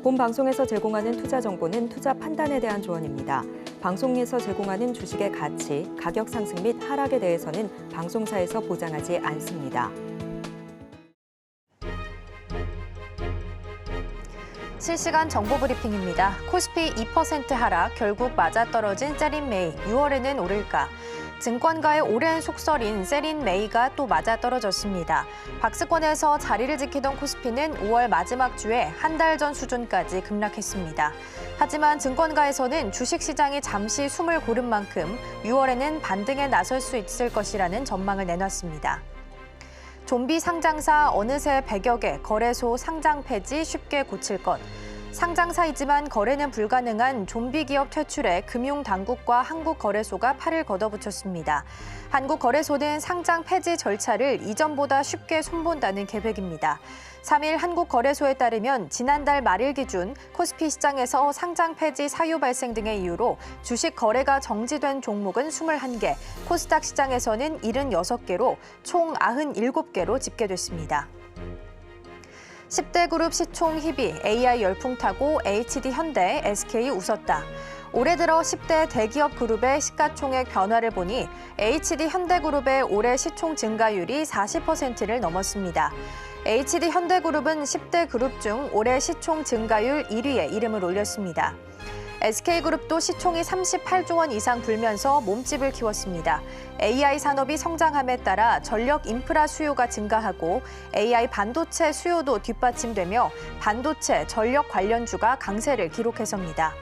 본 방송에서 제공하는 투자 정보는 투자 판단에 대한 조언입니다. 방송에서 제공하는 주식의 가치, 가격 상승 및 하락에 대해서는 방송사에서 보장하지 않습니다. 실시간 정보 브리핑입니다. 코스피 2% 하락, 결국 맞아떨어진 세린메이, 6월에는 오를까? 증권가의 오랜 속설인 세린메이가 또 맞아떨어졌습니다. 박스권에서 자리를 지키던 코스피는 5월 마지막 주에 한 달 전 수준까지 급락했습니다. 하지만 증권가에서는 주식시장이 잠시 숨을 고른 만큼 6월에는 반등에 나설 수 있을 것이라는 전망을 내놨습니다. 좀비 상장사 어느새 100여 개, 거래소 상장 폐지 쉽게 고칠 것. 상장사이지만 거래는 불가능한 좀비 기업 퇴출에 금융당국과 한국거래소가 팔을 걷어붙였습니다. 한국거래소는 상장 폐지 절차를 이전보다 쉽게 손본다는 계획입니다. 3일 한국거래소에 따르면 지난달 말일 기준 코스피 시장에서 상장 폐지 사유 발생 등의 이유로 주식 거래가 정지된 종목은 21개, 코스닥 시장에서는 76개로 총 97개로 집계됐습니다. 10대 그룹 시총 희비, AI 열풍 타고 HD 현대, SK 웃었다. 올해 들어 10대 대기업 그룹의 시가총액 변화를 보니 HD 현대그룹의 올해 시총 증가율이 40%를 넘었습니다. HD 현대그룹은 10대 그룹 중 올해 시총 증가율 1위에 이름을 올렸습니다. SK그룹도 시총이 38조 원 이상 불면서 몸집을 키웠습니다. AI 산업이 성장함에 따라 전력 인프라 수요가 증가하고 AI 반도체 수요도 뒷받침되며 반도체, 전력 관련주가 강세를 기록해서입니다.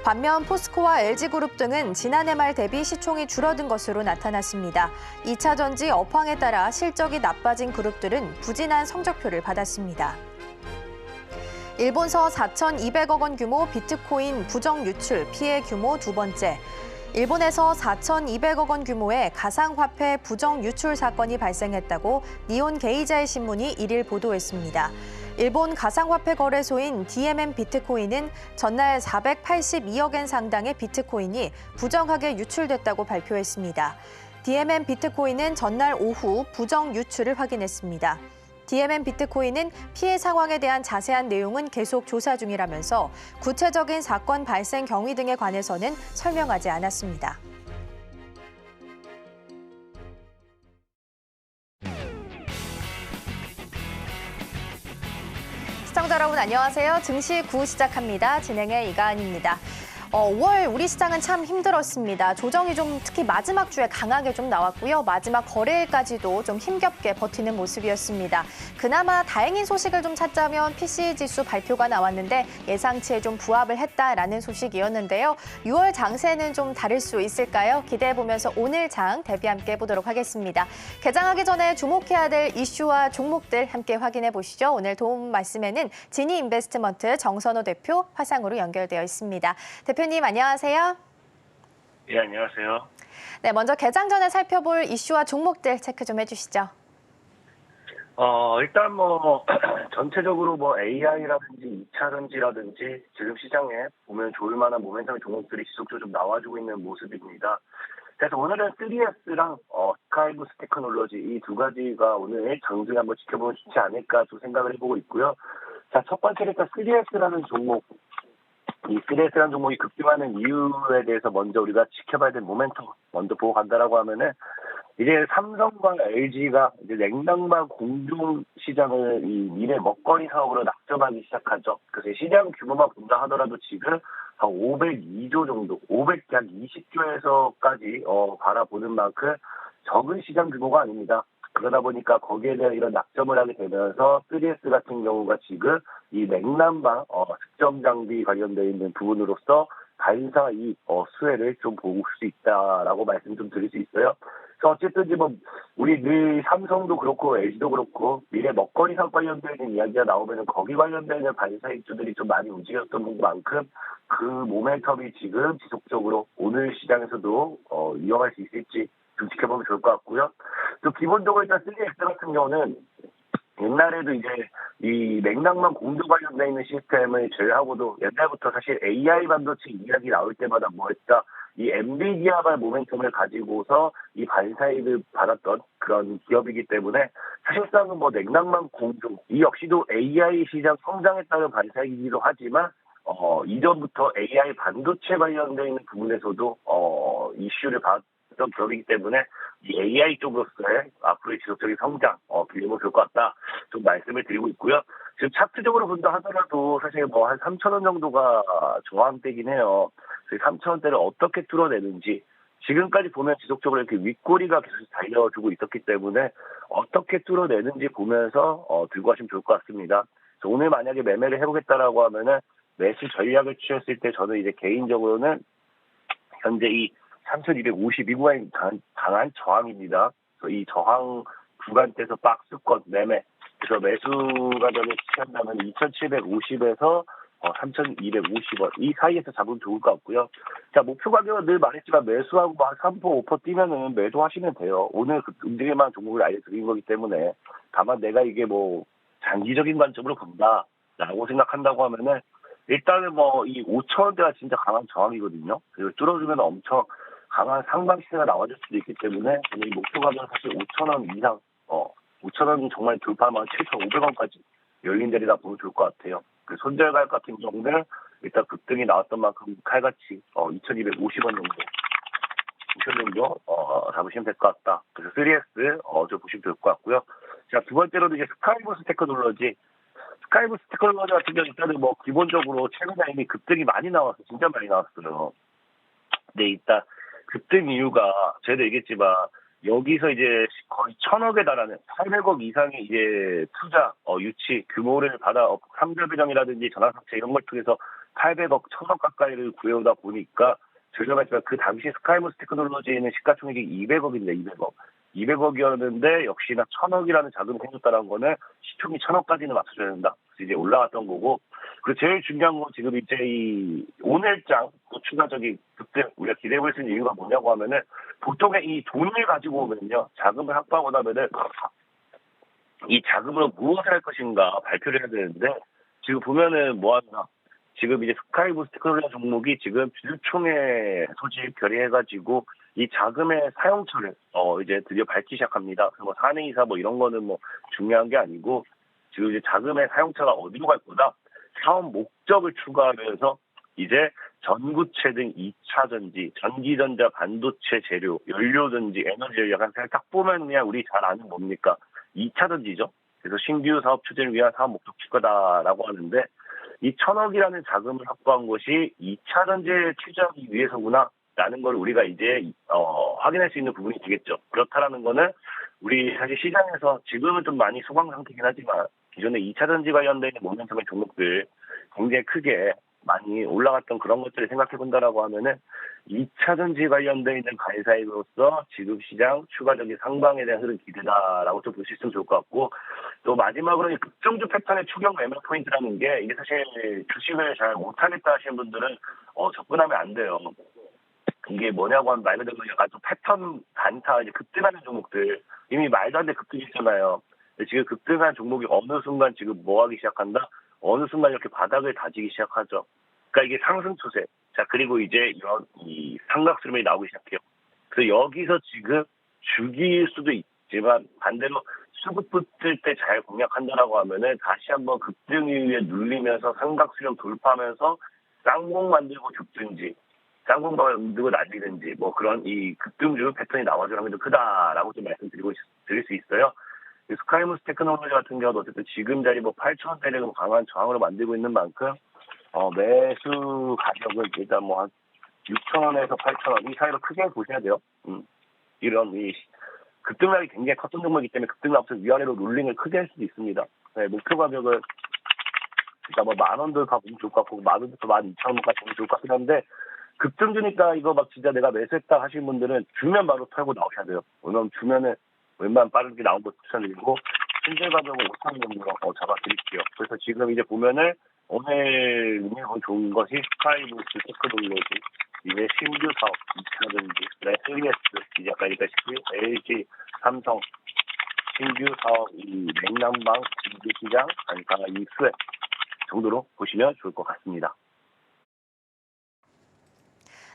반면 포스코와 LG그룹 등은 지난해 말 대비 시총이 줄어든 것으로 나타났습니다. 2차 전지 업황에 따라 실적이 나빠진 그룹들은 부진한 성적표를 받았습니다. 일본서 4,200억 원 규모 비트코인 부정 유출 피해 규모 두 번째. 일본에서 4,200억 원 규모의 가상화폐 부정 유출 사건이 발생했다고 니혼 게이자이 신문이 1일 보도했습니다. 일본 가상화폐 거래소인 DMM 비트코인은 전날 482억 엔 상당의 비트코인이 부정하게 유출됐다고 발표했습니다. DMM 비트코인은 전날 오후 부정 유출을 확인했습니다. DMM 비트코인은 피해 상황에 대한 자세한 내용은 계속 조사 중이라면서 구체적인 사건 발생 경위 등에 관해서는 설명하지 않았습니다. 시청자 여러분 안녕하세요. 증시 9 시작합니다. 진행의 이가은입니다. 5월 우리 시장은 참 힘들었습니다. 조정이 좀 특히 마지막 주에 강하게 좀 나왔고요. 마지막 거래일까지도 좀 힘겹게 버티는 모습이었습니다. 그나마 다행인 소식을 좀 찾자면 PCE 지수 발표가 나왔는데 예상치에 좀 부합을 했다라는 소식이었는데요. 6월 장세는 좀 다를 수 있을까요? 기대해보면서 오늘 장 대비 함께 해보도록 하겠습니다. 개장하기 전에 주목해야 될 이슈와 종목들 함께 확인해 보시죠. 오늘 도움 말씀에는 지니인베스트먼트 정선호 대표 화상으로 연결되어 있습니다. 대표님 안녕하세요. 예, 안녕하세요. 네, 먼저 개장 전에 살펴볼 이슈와 종목들 체크 좀 해주시죠. 일단 전체적으로 AI라든지 2차 전지라든지 지금 시장에 보면 좋을 만한 모멘텀 종목들이 지속적으로 좀 나와주고 있는 모습입니다. 그래서 오늘은 3S랑 스카이부스 테크놀로지 이 두 가지가 오늘 장중에 한번 지켜보면 좋지 않을까 또 생각을 해보고 있고요. 자, 첫 번째 일단 3S라는 종목. 이 3S라는 종목이 급등하는 이유에 대해서 먼저 우리가 지켜봐야 될 모멘텀 먼저 보고 간다라고 하면은 이제 삼성과 LG가 이제 냉난방 공동 시장을 이 미래 먹거리 사업으로 낙점하기 시작하죠. 그래서 시장 규모만 본다 하더라도 지금 한 502조 정도, 500약 20조에서까지 바라보는 만큼 적은 시장 규모가 아닙니다. 그러다 보니까 거기에 대한 이런 낙점을 하게 되면서 3S 같은 경우가 지금 이 냉난방 특정 장비 관련되어 있는 부분으로서 반사 이 수혜를 좀 볼 수 있다라고 말씀 좀 드릴 수 있어요. 그래서 어쨌든 우리 늘 삼성도 그렇고 LG도 그렇고 미래 먹거리 사업 관련된 이야기가 나오면은 거기 관련된 반사 입주들이 좀 많이 움직였던 것만큼 그 모멘텀이 지금 지속적으로 오늘 시장에서도 이어갈 수 있을지 좀 지켜보면 좋을 것 같고요. 또 기본적으로 일단 3S 같은 경우는 옛날에도 이제 이 냉난방 공조 관련돼 있는 시스템을 제외하고도 옛날부터 사실 AI 반도체 이야기 나올 때마다 뭐 했다, 이 엔비디아발 모멘텀을 가지고서 이 반사이드 받았던 그런 기업이기 때문에 사실상은 뭐 냉난망 공중, 이 역시도 AI 시장 성장에 따른 반사이기도 하지만 이전부터 AI 반도체 관련되어 있는 부분에서도 이슈를 받았던 기업이기 때문에 이 AI 쪽으로서의 앞으로의 지속적인 성장 기대면 좋을 것 같다 좀 말씀을 드리고 있고요. 지금 차트적으로 본다 하더라도 사실 뭐 한 3,000원 정도가 저항대긴 해요. 3,000원대를 어떻게 뚫어내는지 지금까지 보면 지속적으로 이렇게 윗꼬리가 계속 달려주고 있었기 때문에 어떻게 뚫어내는지 보면서 들고 가시면 좋을 것 같습니다. 그래서 오늘 만약에 매매를 해보겠다라고 하면은 매수 전략을 취했을 때 저는 이제 개인적으로는 현재 이 3,250 이 구간이 강한 저항입니다. 그래서 이 저항 구간대에서 박스권 매매. 그래서 매수 가격을 취한다면 2,750에서 3,250원 이 사이에서 잡으면 좋을 것 같고요. 자, 목표 가격은 늘 말했지만 매수하고 한 3%, 5% 뛰면은 매도하시면 돼요. 오늘 그 움직일만한 종목을 알려드린 거기 때문에 다만 내가 이게 뭐 장기적인 관점으로 본다라고 생각한다고 하면은 일단은 뭐 이 5,000원대가 진짜 강한 저항이거든요. 그리고 뚫어주면 엄청 강한 상방 시세가 나와줄 수도 있기 때문에 저는 이 목표 가격은 사실 5,000원 이상 5,000원 정말 돌파하면 7,500원까지 열린 자리다 보면 좋을 것 같아요. 그 손절가격 같은 경우는 일단 급등이 나왔던 만큼 칼같이 2,250원 정도 잡으시면 될 것 같다. 그래서 3S 좀 보시면 될 것 같고요. 자, 두 번째로는 이제 스카이부스 테크놀로지. 스카이부스 테크놀로지 같은 경우 일단은 뭐 기본적으로 최근에 이미 급등이 많이 나와서 진짜 많이 나왔어요. 근데 일단 급등 이유가 제가 얘기했지만 여기서 이제 거의 1,000억에 달하는 800억 이상의 이제 투자 유치 규모를 받아 삼별배정이라든지 전환사채 이런 걸 통해서 800억, 1,000억 가까이를 구해오다 보니까 저렴했지만 그 당시 스카이부스 테크놀로지는 시가총액이 200억입니다. 200억이었는데 역시나 1,000억이라는 자금이 생겼다는 거는 시총이 1,000억까지는 맞춰줘야 된다. 그래서 이제 올라갔던 거고. 그리고 제일 중요한 건 지금 이제 이 오늘장 또 추가적인 급등 우리가 기대해 볼 수 있는 이유가 뭐냐고 하면은 보통의 이 돈을 가지고 오면요. 자금을 확보하고 나면은 이 자금으로 무엇을 할 것인가 발표를 해야 되는데 지금 보면은 뭐 하나 지금 이제 스카이부스 테크놀로지 종목이 지금 주주총회 소집 결의해가지고 이 자금의 사용처를 이제 드디어 밝기 시작합니다. 뭐 사내이사 뭐 이런 거는 뭐 중요한 게 아니고 지금 이제 자금의 사용처가 어디로 갈 거다. 사업 목적을 추가하면서 이제 전구체 등 2차 전지, 전기전자, 반도체 재료, 연료전지, 에너지 전략 딱 보면 그냥 우리 잘 아는 뭡니까? 2차 전지죠. 그래서 신규 사업 추진을 위한 사업 목적 추가다라고 하는데 이 1,000억이라는 자금을 확보한 것이 2차 전지에 투자하기 위해서구나라는 걸 우리가 이제 확인할 수 있는 부분이 되겠죠. 그렇다라는 거는 우리 사실 시장에서 지금은 좀 많이 소강 상태긴 하지만 기존에 2차 전지 관련된 모멘텀의 종목들 굉장히 크게 많이 올라갔던 그런 것들을 생각해 본다라고 하면은 2차 전지 관련되어 있는 관사이로서 지금 시장 추가적인 상방에 대한 흐름 기대다라고 좀 볼 수 있으면 좋을 것 같고 또 마지막으로 급등주 패턴의 추격 매매 포인트라는 게 이게 사실 주식을 잘 못하겠다 하시는 분들은 접근하면 안 돼요. 이게 뭐냐고 하면 말 그대로 약간 좀 패턴 단타 이제 급등하는 종목들 이미 말도 안 돼 급등했잖아요. 지금 급등한 종목이 어느 순간 지금 뭐 하기 시작한다? 어느 순간 이렇게 바닥을 다지기 시작하죠. 그러니까 이게 상승 추세. 자, 그리고 이제 이런 이 삼각수렴이 나오기 시작해요. 그래서 여기서 지금 죽일 수도 있지만 반대로 수급 붙을 때 잘 공략한다라고 하면은 다시 한번 급등 이후에 눌리면서 삼각수렴 돌파하면서 쌍봉 만들고 죽든지 쌍봉 만들고 날리든지 뭐 그런 이 급등주 패턴이 나와줄 확률도 크다라고 좀 드릴 수 있어요. 스카이부스 테크놀로지 같은 경우도 어쨌든 지금 자리 뭐 8,000원대를 강한 저항으로 만들고 있는 만큼 매수 가격은 일단 뭐 한 6,000원에서 8,000원 이 사이로 크게 보셔야 돼요. 이런 이 급등락이 굉장히 컸던 종목이기 때문에 급등락부터 위아래로 롤링을 크게 할 수도 있습니다. 네, 목표 가격은 일단 뭐 10,000원 돌파보면 좋을 것 같고 10,000원부터 12,000원까지 보면 좋을 것 같긴 한데 급등 주니까 이거 막 진짜 내가 매수했다 하시는 분들은 주면 바로 털고 나오셔야 돼요. 왜냐면 주면은 웬만하면 빠르게 나온 거 추천드리고 현재 가격은 5,000원 정도로 잡아드릴게요. 그래서 지금 이제 보면은 오늘 의미 좋은 것이 스카이부스 테크놀로지 이제 신규 사업 2차전지, 3S 이제 아까 얘기했다시피 LG, 삼성 신규 사업 이 냉난방 전기 시장 아니까 이 수혜 정도로 보시면 좋을 것 같습니다.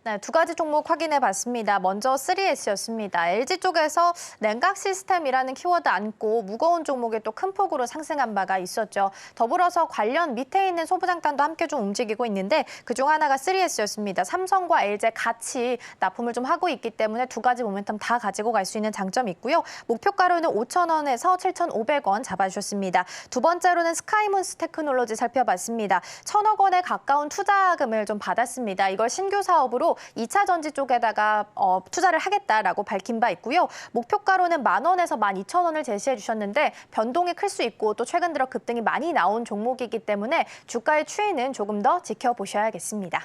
네, 두 가지 종목 확인해 봤습니다. 먼저 3S였습니다. LG 쪽에서 냉각 시스템이라는 키워드 안고 무거운 종목에 또 큰 폭으로 상승한 바가 있었죠. 더불어서 관련 밑에 있는 소부장단도 함께 좀 움직이고 있는데 그중 하나가 3S였습니다. 삼성과 LG 같이 납품을 좀 하고 있기 때문에 두 가지 모멘텀 다 가지고 갈 수 있는 장점이 있고요. 목표가로는 5,000원에서 7,500원 잡아주셨습니다. 두 번째로는 스카이문스 테크놀로지 살펴봤습니다. 1,000억 원에 가까운 투자금을 좀 받았습니다. 이걸 신규 사업으로 2차 전지 쪽에다가 투자를 하겠다라고 밝힌 바 있고요. 목표가로는 10,000원에서 12,000원을 제시해 주셨는데 변동이 클 수 있고 또 최근 들어 급등이 많이 나온 종목이기 때문에 주가의 추이는 조금 더 지켜보셔야겠습니다.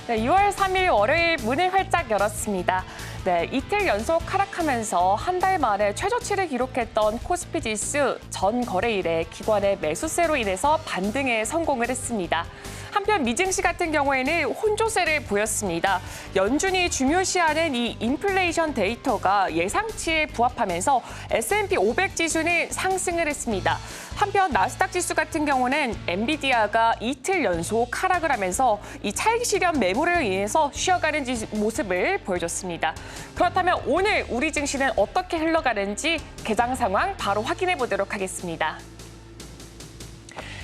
네, 6월 3일 월요일 문을 활짝 열었습니다. 네, 이틀 연속 하락하면서 한 달 만에 최저치를 기록했던 코스피 지수 전 거래일에 기관의 매수세로 인해서 반등에 성공을 했습니다. 한편 미증시 같은 경우에는 혼조세를 보였습니다. 연준이 중요시하는 이 인플레이션 데이터가 예상치에 부합하면서 S&P 500 지수는 상승을 했습니다. 한편 나스닥 지수 같은 경우는 엔비디아가 이틀 연속 하락을 하면서 이 차익 실현 매물을 인해서 쉬어가는 모습을 보여줬습니다. 그렇다면 오늘 우리 증시는 어떻게 흘러가는지 개장 상황 바로 확인해 보도록 하겠습니다.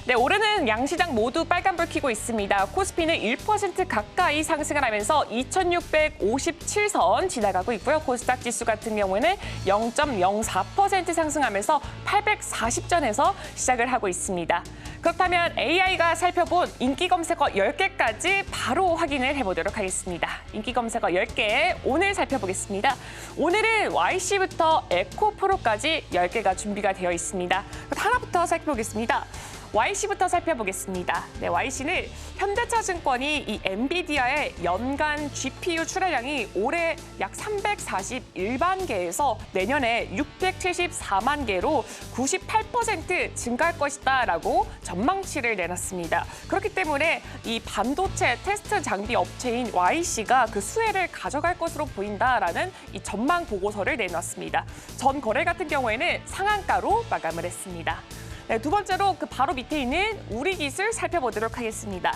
네, 오르는 양시장 모두 빨간불 켜고 있습니다. 코스피는 1% 가까이 상승을 하면서 2,657선 지나가고 있고요. 코스닥 지수 같은 경우에는 0.04% 상승하면서 840전에서 시작을 하고 있습니다. 그렇다면 AI가 살펴본 인기 검색어 10개까지 바로 확인을 해보도록 하겠습니다. 인기 검색어 10개 오늘 살펴보겠습니다. 오늘은 YC부터 에코프로까지 10개가 준비가 되어 있습니다. 하나부터 살펴보겠습니다. YC부터 살펴보겠습니다. 네, YC는 현대차증권이 이 엔비디아의 연간 GPU 출하량이 올해 약 341만 개에서 내년에 674만 개로 98% 증가할 것이다라고 전망치를 내놨습니다. 그렇기 때문에 이 반도체 테스트 장비 업체인 YC가 그 수혜를 가져갈 것으로 보인다라는 이 전망 보고서를 내놨습니다. 전 거래 같은 경우에는 상한가로 마감을 했습니다. 네, 두 번째로 그 바로 밑에 있는 우리기술 살펴보도록 하겠습니다.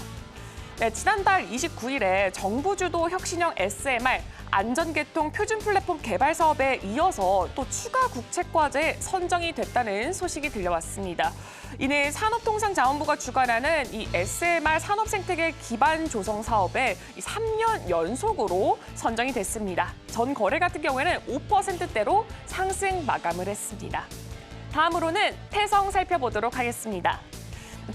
네, 지난달 29일에 정부 주도 혁신형 SMR 안전개통 표준 플랫폼 개발 사업에 이어서 또 추가 국책과제 선정이 됐다는 소식이 들려왔습니다. 이는 산업통상자원부가 주관하는 이 SMR 산업생태계 기반 조성 사업에 3년 연속으로 선정이 됐습니다. 전 거래 같은 경우에는 5%대로 상승 마감을 했습니다. 다음으로는 태성 살펴보도록 하겠습니다.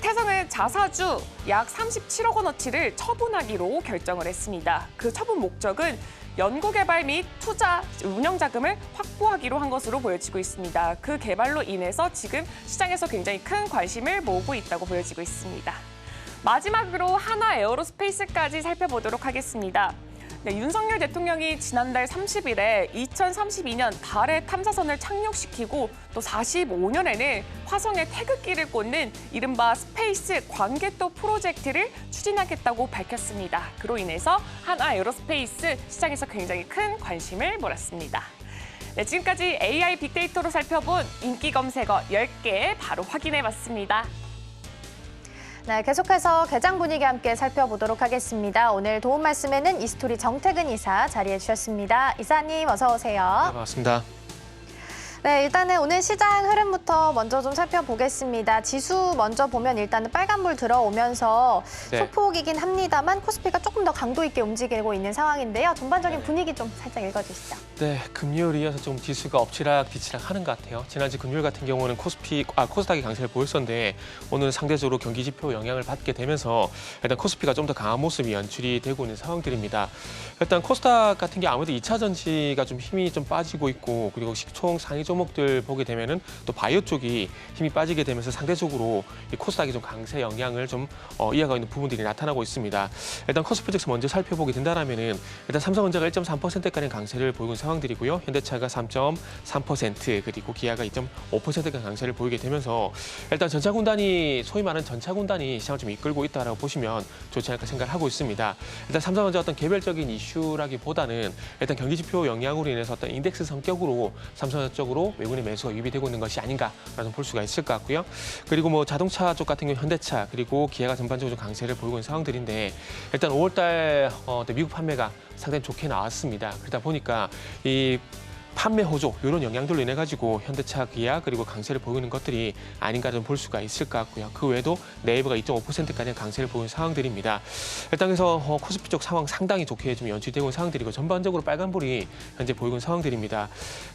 태성은 자사주 약 37억 원어치를 처분하기로 결정을 했습니다. 그 처분 목적은 연구개발 및 투자, 운영자금을 확보하기로 한 것으로 보여지고 있습니다. 그 개발로 인해서 지금 시장에서 굉장히 큰 관심을 모으고 있다고 보여지고 있습니다. 마지막으로 하나에어로스페이스까지 살펴보도록 하겠습니다. 네, 윤석열 대통령이 지난달 30일에 2032년 달에 탐사선을 착륙시키고 또 45년에는 화성에 태극기를 꽂는 이른바 스페이스 광개토 프로젝트를 추진하겠다고 밝혔습니다. 그로 인해서 하나에어로스페이스 시장에서 굉장히 큰 관심을 몰았습니다. 네, 지금까지 AI 빅데이터로 살펴본 인기 검색어 10개 바로 확인해봤습니다. 네, 계속해서 개장 분위기 함께 살펴보도록 하겠습니다. 오늘 도움 말씀에는 이스토리 정태근 이사 자리해 주셨습니다. 이사님 어서 오세요. 네, 반갑습니다. 네, 일단은 오늘 시장 흐름부터 먼저 좀 살펴보겠습니다. 지수 먼저 보면 일단은 빨간불 들어오면서 네. 소폭이긴 합니다만 코스피가 조금 더 강도 있게 움직이고 있는 상황인데요. 전반적인 분위기 좀 살짝 읽어주시죠. 네, 금요일 이어서 좀 지수가 엎치락 뒤치락 하는 것 같아요. 지난주 금요일 같은 경우는 코스닥이 강세를 보였었는데 오늘 상대적으로 경기 지표 영향을 받게 되면서 일단 코스피가 좀 더 강한 모습이 연출이 되고 있는 상황들입니다. 일단 코스닥 같은 게 아무래도 2차 전지가 좀 힘이 좀 빠지고 있고 그리고 시총 상위 종목들 보게 되면은 또 바이오 쪽이 힘이 빠지게 되면서 상대적으로 이 코스닥이 좀 강세 영향을 좀 이어가고 있는 부분들이 나타나고 있습니다. 일단 코스피 지수 먼저 살펴보게 된다면은 일단 삼성전자가 1.3%가량 강세를 보이고 있는 상황들이고요. 현대차가 3.3% 그리고 기아가 2.5%가량 강세를 보이게 되면서 일단 전차군단이 소위 말하는 전차군단이 시장을 좀 이끌고 있다라고 보시면 좋지 않을까 생각을 하고 있습니다. 일단 삼성전자 어떤 개별적인 이슈라기보다는 일단 경기지표 영향으로 인해서 어떤 인덱스 성격으로 삼성전자 쪽으로 외국인의 매수가 유입되고 있는 것이 아닌가라는 볼 수가 있을 것 같고요. 그리고 뭐 자동차 쪽 같은 경우 현대차 그리고 기아가 전반적으로 좀 강세를 보이고 있는 상황들인데 일단 5월달 미국 판매가 상당히 좋게 나왔습니다. 그러다 보니까 이 판매 호조 이런 영향들로 인해 가지고 현대차, 기아 그리고 강세를 보이는 것들이 아닌가 좀 볼 수가 있을 것 같고요. 그 외에도 네이버가 2.5%까지 강세를 보이는 상황들입니다. 일단 그래서 코스피 쪽 상황 상당히 좋게 좀 연출되고 있는 상황들이고 전반적으로 빨간불이 현재 보이고 있는 상황들입니다.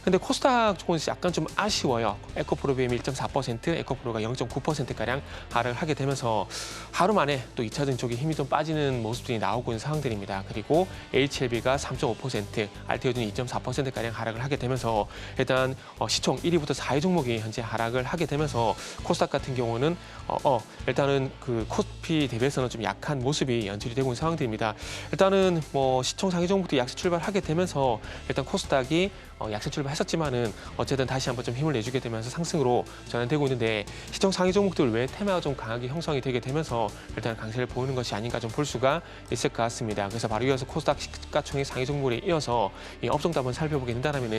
근데 코스닥 쪽은 약간 좀 아쉬워요. 에코프로 BM 1.4%, 에코프로가 0.9%가량 하락을 하게 되면서 하루 만에 또 2차전 쪽에 힘이 좀 빠지는 모습들이 나오고 있는 상황들입니다. 그리고 HLB가 3.5%, 알테오준이 2.4%가량 하락을 하게 되면서 일단 시총 1위부터 4위 종목이 현재 하락을 하게 되면서 코스닥 같은 경우는 일단은 그 코스피 대비해서는 좀 약한 모습이 연출이 되고 있는 상황들입니다. 일단은 뭐 시총 상위 종목들이 약세 출발하게 되면서 일단 코스닥이 약세 출발했었지만은 어쨌든 다시 한번 좀 힘을 내주게 되면서 상승으로 전환되고 있는데 시총 상위 종목들 외에 테마가 좀 강하게 형성이 되게 되면서 일단 강세를 보이는 것이 아닌가 좀 볼 수가 있을 것 같습니다. 그래서 바로 이어서 코스닥 시가총액 상위 종목에 이어서 이 업종도 한번 살펴보게 된다면은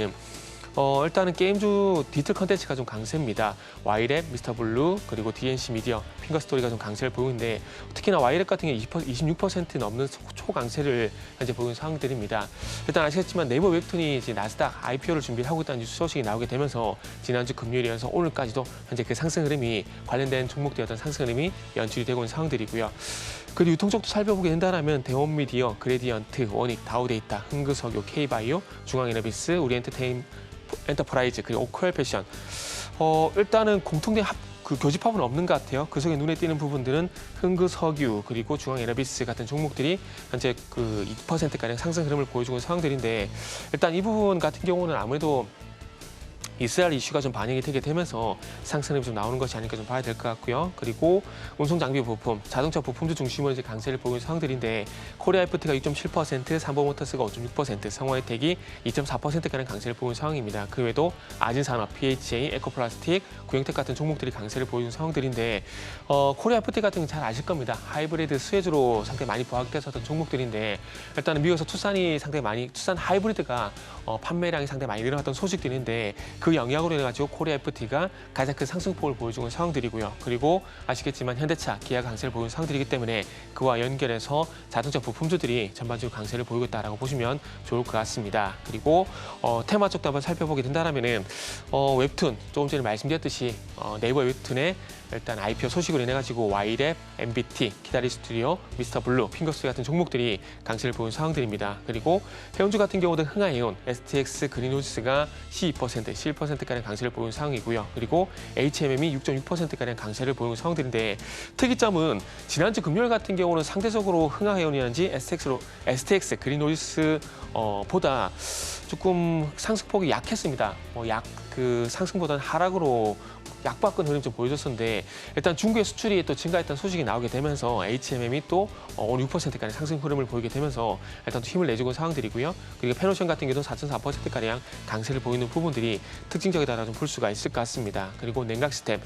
일단은 게임주 디지털 컨텐츠가 좀 강세입니다. 와이랩, 미스터블루, 그리고 DNC 미디어, 핑거스토리가 좀 강세를 보이는데 특히나 와이랩 같은 경우 26% 넘는 초강세를 현재 보이는 상황들입니다. 일단 아시겠지만 네이버 웹툰이 이제 나스닥 IPO를 준비를 하고 있다는 뉴스 소식이 나오게 되면서 지난주 금요일이어서 오늘까지도 현재 그 상승 흐름이 관련된 종목들의 어떤 상승 흐름이 연출이 되고 있는 상황들이고요. 그리고 유통 쪽도 살펴보게 된다면 대원미디어, 그레디언트, 원익, 다우데이터, 흥그석유, K바이오, 중앙에너비스, 우리엔터프라이즈 그리고 오크웰 패션. 일단은 공통된 그 교집합은 없는 것 같아요. 그 속에 눈에 띄는 부분들은 흥그석유 그리고 중앙에너비스 같은 종목들이 현재 그 2%가량 상승 흐름을 보여주고 있는 상황들인데 일단 이 부분 같은 경우는 아무래도 이스라엘 이슈가 좀 반영이 되게 되면서 상승률이 좀 나오는 것이 아닐까 좀 봐야 될 것 같고요. 그리고 운송 장비 부품, 자동차 부품주 중심으로 이제 강세를 보이는 상황들인데 코리아 FT가 6.7%, 삼보모터스가 5.6%, 성화혜택이 2.4%가량 강세를 보이는 상황입니다. 그 외에도 아진산업, PHA, 에코플라스틱, 구형택 같은 종목들이 강세를 보이는 상황들인데 코리아 FT 같은 건 잘 아실 겁니다. 하이브리드 수혜주로 상당히 많이 부각됐었던 종목들인데 일단은 미국에서 투싼 하이브리드가 판매량이 상당히 많이 늘어났던 소식들인데 그 영향으로 인해 가지고 코리아 FT가 가장 큰 상승폭을 보여주고 있는 상황들이고요. 그리고 아시겠지만 현대차, 기아 강세를 보이는 상황들이기 때문에 그와 연결해서 자동차 부품주들이 전반적으로 강세를 보이고 있다라고 보시면 좋을 것 같습니다. 그리고 테마 쪽도 한번 살펴보게 된다면은 웹툰 조금 전에 말씀드렸듯이 네이버 웹툰의 일단 IPO 소식으로 인해 가지고 와이랩, MBT, 키다리 스튜디오, 미스터블루, 핑거스토리 같은 종목들이 강세를 보이는 상황들입니다. 그리고 해운주 같은 경우도 흥하해운, STX, 그린호스가 12%, 11%가량 강세를 보이는 상황이고요. 그리고 HMM이 6.6%가량 강세를 보이는 상황들인데 특이점은 지난주 금요일 같은 경우는 상대적으로 흥하해운이라든지 STX, 그린호스 보다 조금 상승폭이 약했습니다. 그 상승보다는 하락으로 약박근 흐름 좀 보여줬었는데 일단 중국의 수출이 또 증가했다는 소식이 나오게 되면서 HMM이 또 오늘 6%까지 상승 흐름을 보이게 되면서 일단 또 힘을 내주고 있는 상황들이고요. 그리고 페노션 같은 경우도 4.4%가량 강세를 보이는 부분들이 특징적이다라고 좀 볼 수가 있을 것 같습니다. 그리고 냉각 시스템,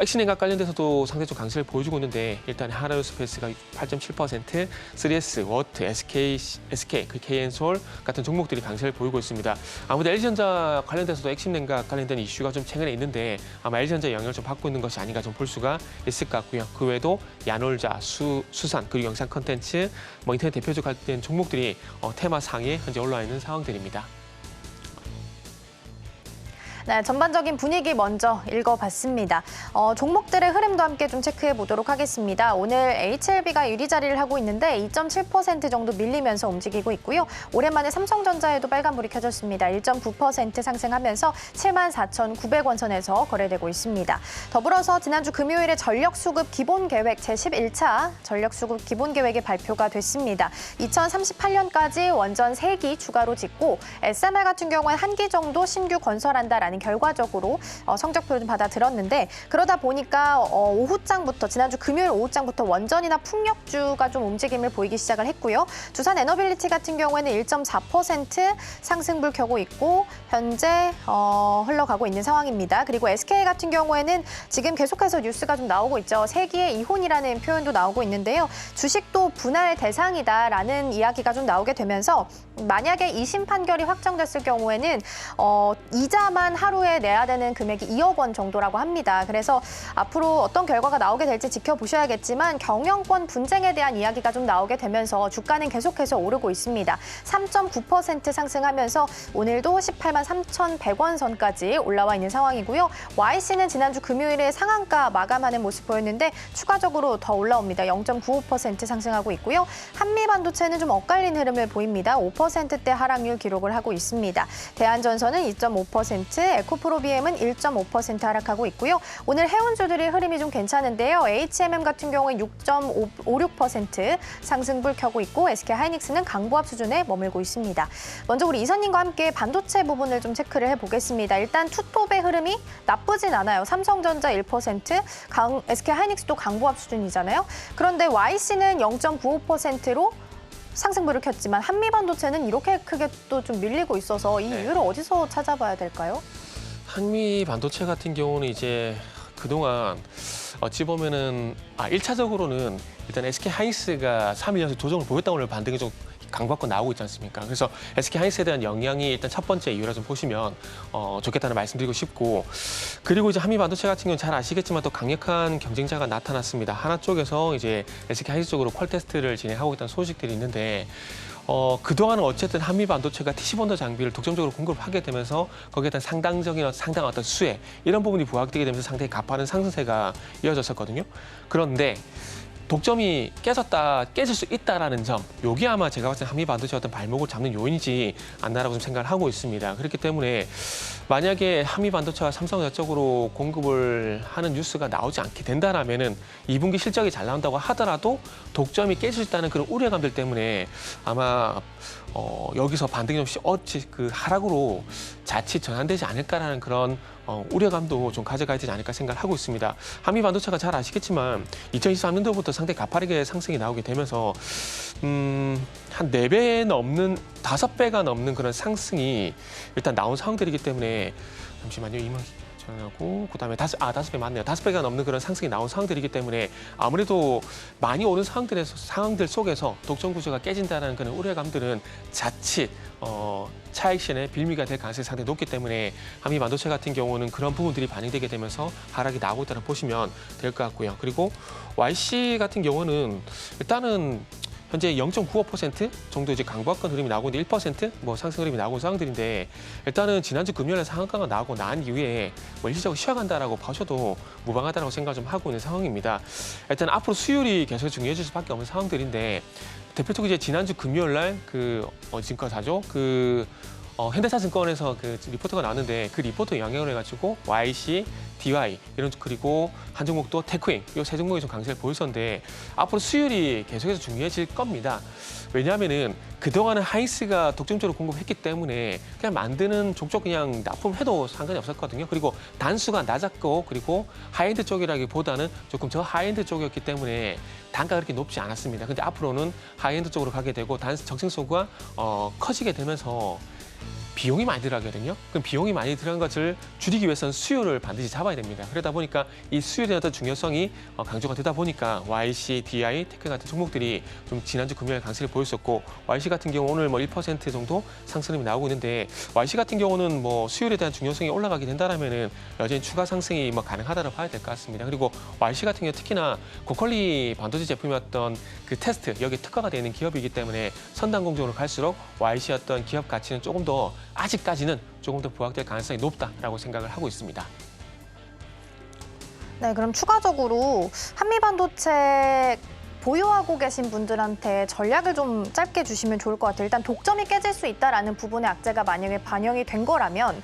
액시 냉각 관련돼서도 상대적 강세를 보여주고 있는데 일단 하나로스페이스가 8.7%, 3S, 워트, SK, 그 KN솔 같은 종목들이 강세를 보이고 있습니다. 아무래도 LG전자 관련돼서도 액시 냉각 관련된 이슈가 좀 최근에 있는데 아마 LG전자 영향을 좀 받고 있는 것이 아닌가 좀 볼 수가 있을 것 같고요. 그 외에도 야놀자, 수산, 그리고 영상 콘텐츠, 인터넷 대표적 관련된 종목들이 테마 상위에 현재 올라와 있는 상황들입니다. 네, 전반적인 분위기 먼저 읽어봤습니다. 종목들의 흐름도 함께 좀 체크해 보도록 하겠습니다. 오늘 HLB가 1위 자리를 하고 있는데 2.7% 정도 밀리면서 움직이고 있고요. 오랜만에 삼성전자에도 빨간불이 켜졌습니다. 1.9% 상승하면서 74,900원 선에서 거래되고 있습니다. 더불어서 지난주 금요일에 전력수급 기본계획 제11차 전력수급 기본계획이 발표가 됐습니다. 2038년까지 원전 3기 추가로 짓고 SMR 같은 경우는 1기 정도 신규 건설한다라는 많이 결과적으로 성적표를 좀 받아들었는데 그러다 보니까 오후장부터 지난주 금요일 오후장부터 원전이나 풍력주가 좀 움직임을 보이기 시작을 했고요. 두산 에너빌리티 같은 경우에는 1.4% 상승불 켜고 있고 현재 흘러가고 있는 상황입니다. 그리고 SK 같은 경우에는 지금 계속해서 뉴스가 좀 나오고 있죠. 세기의 이혼이라는 표현도 나오고 있는데요. 주식도 분할 대상이다라는 이야기가 좀 나오게 되면서 만약에 2심 판결이 확정됐을 경우에는 이자만 하루에 내야 되는 금액이 2억 원 정도라고 합니다. 그래서 앞으로 어떤 결과가 나오게 될지 지켜보셔야겠지만 경영권 분쟁에 대한 이야기가 좀 나오게 되면서 주가는 계속해서 오르고 있습니다. 3.9% 상승하면서 오늘도 18만 3,100원 선까지 올라와 있는 상황이고요. YC는 지난주 금요일에 상한가 마감하는 모습 보였는데 추가적으로 더 올라옵니다. 0.95% 상승하고 있고요. 한미반도체는 좀 엇갈린 흐름을 보입니다. 5%대 하락률 기록을 하고 있습니다. 대한전선은 2.5%, 에코프로비엠은 1.5% 하락하고 있고요. 오늘 해운주들의 흐름이 좀 괜찮은데요. HMM 같은 경우에 6.56% 상승불 켜고 있고 SK하이닉스는 강보합 수준에 머물고 있습니다. 먼저 우리 이사님과 함께 반도체 부분을 좀 체크를 해보겠습니다. 일단 투톱의 흐름이 나쁘진 않아요. 삼성전자 1%, SK하이닉스도 강보합 수준이잖아요. 그런데 YC는 0.95%로 상승불을 켰지만 한미반도체는 이렇게 크게 또 좀 밀리고 있어서 이 이유를 어디서 찾아봐야 될까요? 한미 반도체 같은 경우는 이제 그동안 어찌 보면은 1차적으로는 일단 SK 하이닉스가 3일 연속 조정을 보였다고 오늘 반등이 좀 강받고 나오고 있지 않습니까? 그래서 SK 하이닉스에 대한 영향이 일단 첫 번째 이유라 좀 보시면 좋겠다는 말씀드리고 싶고, 그리고 이제 한미 반도체 같은 경우는 잘 아시겠지만 또 강력한 경쟁자가 나타났습니다. 하나 쪽에서 이제 SK 하이닉스 쪽으로 퀄 테스트를 진행하고 있다는 소식들이 있는데 그동안은 어쨌든 한미 반도체가 TC본더 장비를 독점적으로 공급하게 되면서 거기에 대한 상당한 어떤 수혜 이런 부분이 부각되게 되면서 상당히 가파른 상승세가 이어졌었거든요. 그런데 독점이 깨질 수 있다라는 점, 요게 아마 제가 봤을 때 한미 반도체 어떤 발목을 잡는 요인이지 않나라고 좀 생각을 하고 있습니다. 그렇기 때문에 만약에 한미 반도체가 삼성전자 쪽으로 공급을 하는 뉴스가 나오지 않게 된다라면은 2분기 실적이 잘 나온다고 하더라도 독점이 깨질 수 있다는 그런 우려감들 때문에 아마 여기서 반등이 좀 하락으로 자칫 전환되지 않을까라는 그런 우려감도 좀 가져가야 되지 않을까 생각을 하고 있습니다. 한미 반도체가 잘 아시겠지만 2023년도부터 상당히 가파르게 상승이 나오게 되면서 한 4배 넘는 5배가 넘는 그런 상승이 일단 나온 상황들이기 때문에 잠시만요. 하고 그다음에 5배 맞네요. 5배가 넘는 그런 상승이 나온 상황들이기 때문에 아무래도 많이 오른 상황들 속에서 독점 구조가 깨진다는 그런 우려감들은 자칫 차익신의 빌미가 될 가능성이 상당히 높기 때문에 한미 반도체 같은 경우는 그런 부분들이 반영되게 되면서 하락이 나오고 있다고 보시면 될 것 같고요. 그리고 YC 같은 경우는 일단은 현재 0.95% 정도 이제 강보합권 흐름이 나오고 있는데 1% 상승 흐름이 나오고 있는 상황들인데 일단은 지난주 금요일에 상한가가 나오고 난 이후에 일시적으로 쉬어간다라고 봐셔도 무방하다라고 생각을 좀 하고 있는 상황입니다. 일단 앞으로 수율이 계속 중요해질 수밖에 없는 상황들인데 대표적으로 이제 지난주 금요일 날 증권사죠. 현대차증권에서 그 리포트가 나왔는데 그 리포트 영향을 해가지고 YC, DY 그리고 한 종목도 테크인 이 세 종목이 좀 강세를 보였었는데 앞으로 수율이 계속해서 중요해질 겁니다. 왜냐하면은 그동안은 하이닉스가 독점적으로 공급했기 때문에 그냥 만드는 족족 그냥 납품해도 상관이 없었거든요. 그리고 단수가 낮았고 그리고 하이엔드 쪽이라기보다는 조금 저 하이엔드 쪽이었기 때문에 단가가 그렇게 높지 않았습니다. 근데 앞으로는 하이엔드 쪽으로 가게 되고 적층소가 커지게 되면서 비용이 많이 들어가거든요. 그럼 비용이 많이 들어간 것을 줄이기 위해서는 수요를 반드시 잡아야 됩니다. 그러다 보니까 이 수요에 대한 어떤 중요성이 강조가 되다 보니까 YC, DI, 테크 같은 종목들이 좀 지난주 금요일 강세를 보였었고 YC 같은 경우 오늘 1% 정도 상승이 나오고 있는데 YC 같은 경우는 수요에 대한 중요성이 올라가게 된다라면은 여전히 추가 상승이 가능하다고 봐야 될 것 같습니다. 그리고 YC 같은 경우 특히나 고퀄리 반도체 제품이었던 그 테스트 여기에 특화가 되어 있는 기업이기 때문에 선단 공정으로 갈수록 YC 어떤 기업 가치는 조금 더 아직까지는 조금 더 부각될 가능성이 높다라고 생각을 하고 있습니다. 네, 그럼 추가적으로 한미반도체 보유하고 계신 분들한테 전략을 좀 짧게 주시면 좋을 것 같아요. 일단 독점이 깨질 수 있다라는 부분의 악재가 만약에 반영이 된 거라면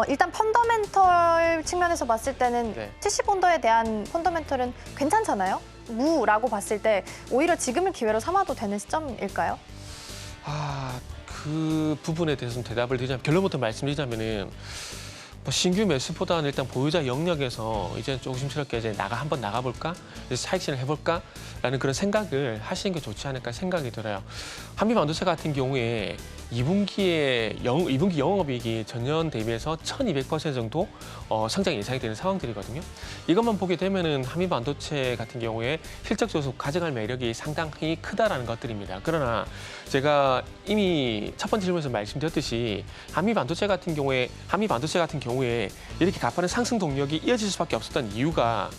일단 펀더멘털 측면에서 봤을 때는 TC본더에 대한 펀더멘털은 괜찮잖아요. 무라고 봤을 때 오히려 지금을 기회로 삼아도 되는 시점일까요? 그 부분에 대해서 좀 대답을 드리자면 결론부터 말씀드리자면은 신규 매수보다는 일단 보유자 영역에서 이제 조심스럽게 이제 한번 나가볼까, 이제 차익 실현을 해볼까라는 그런 생각을 하시는 게 좋지 않을까 생각이 들어요. 한미반도체 같은 경우에 2분기 영업이익이 전년 대비해서 1,200% 정도 성장 예상이 되는 상황들이거든요. 이것만 보게 되면은 한미반도체 같은 경우에 실적적으로 가져갈 매력이 상당히 크다라는 것들입니다. 그러나 제가 이미 첫 번째 질문에서 말씀드렸듯이 한미반도체 같은 경우에 이렇게 가파른 상승 동력이 이어질 수밖에 없었던 이유가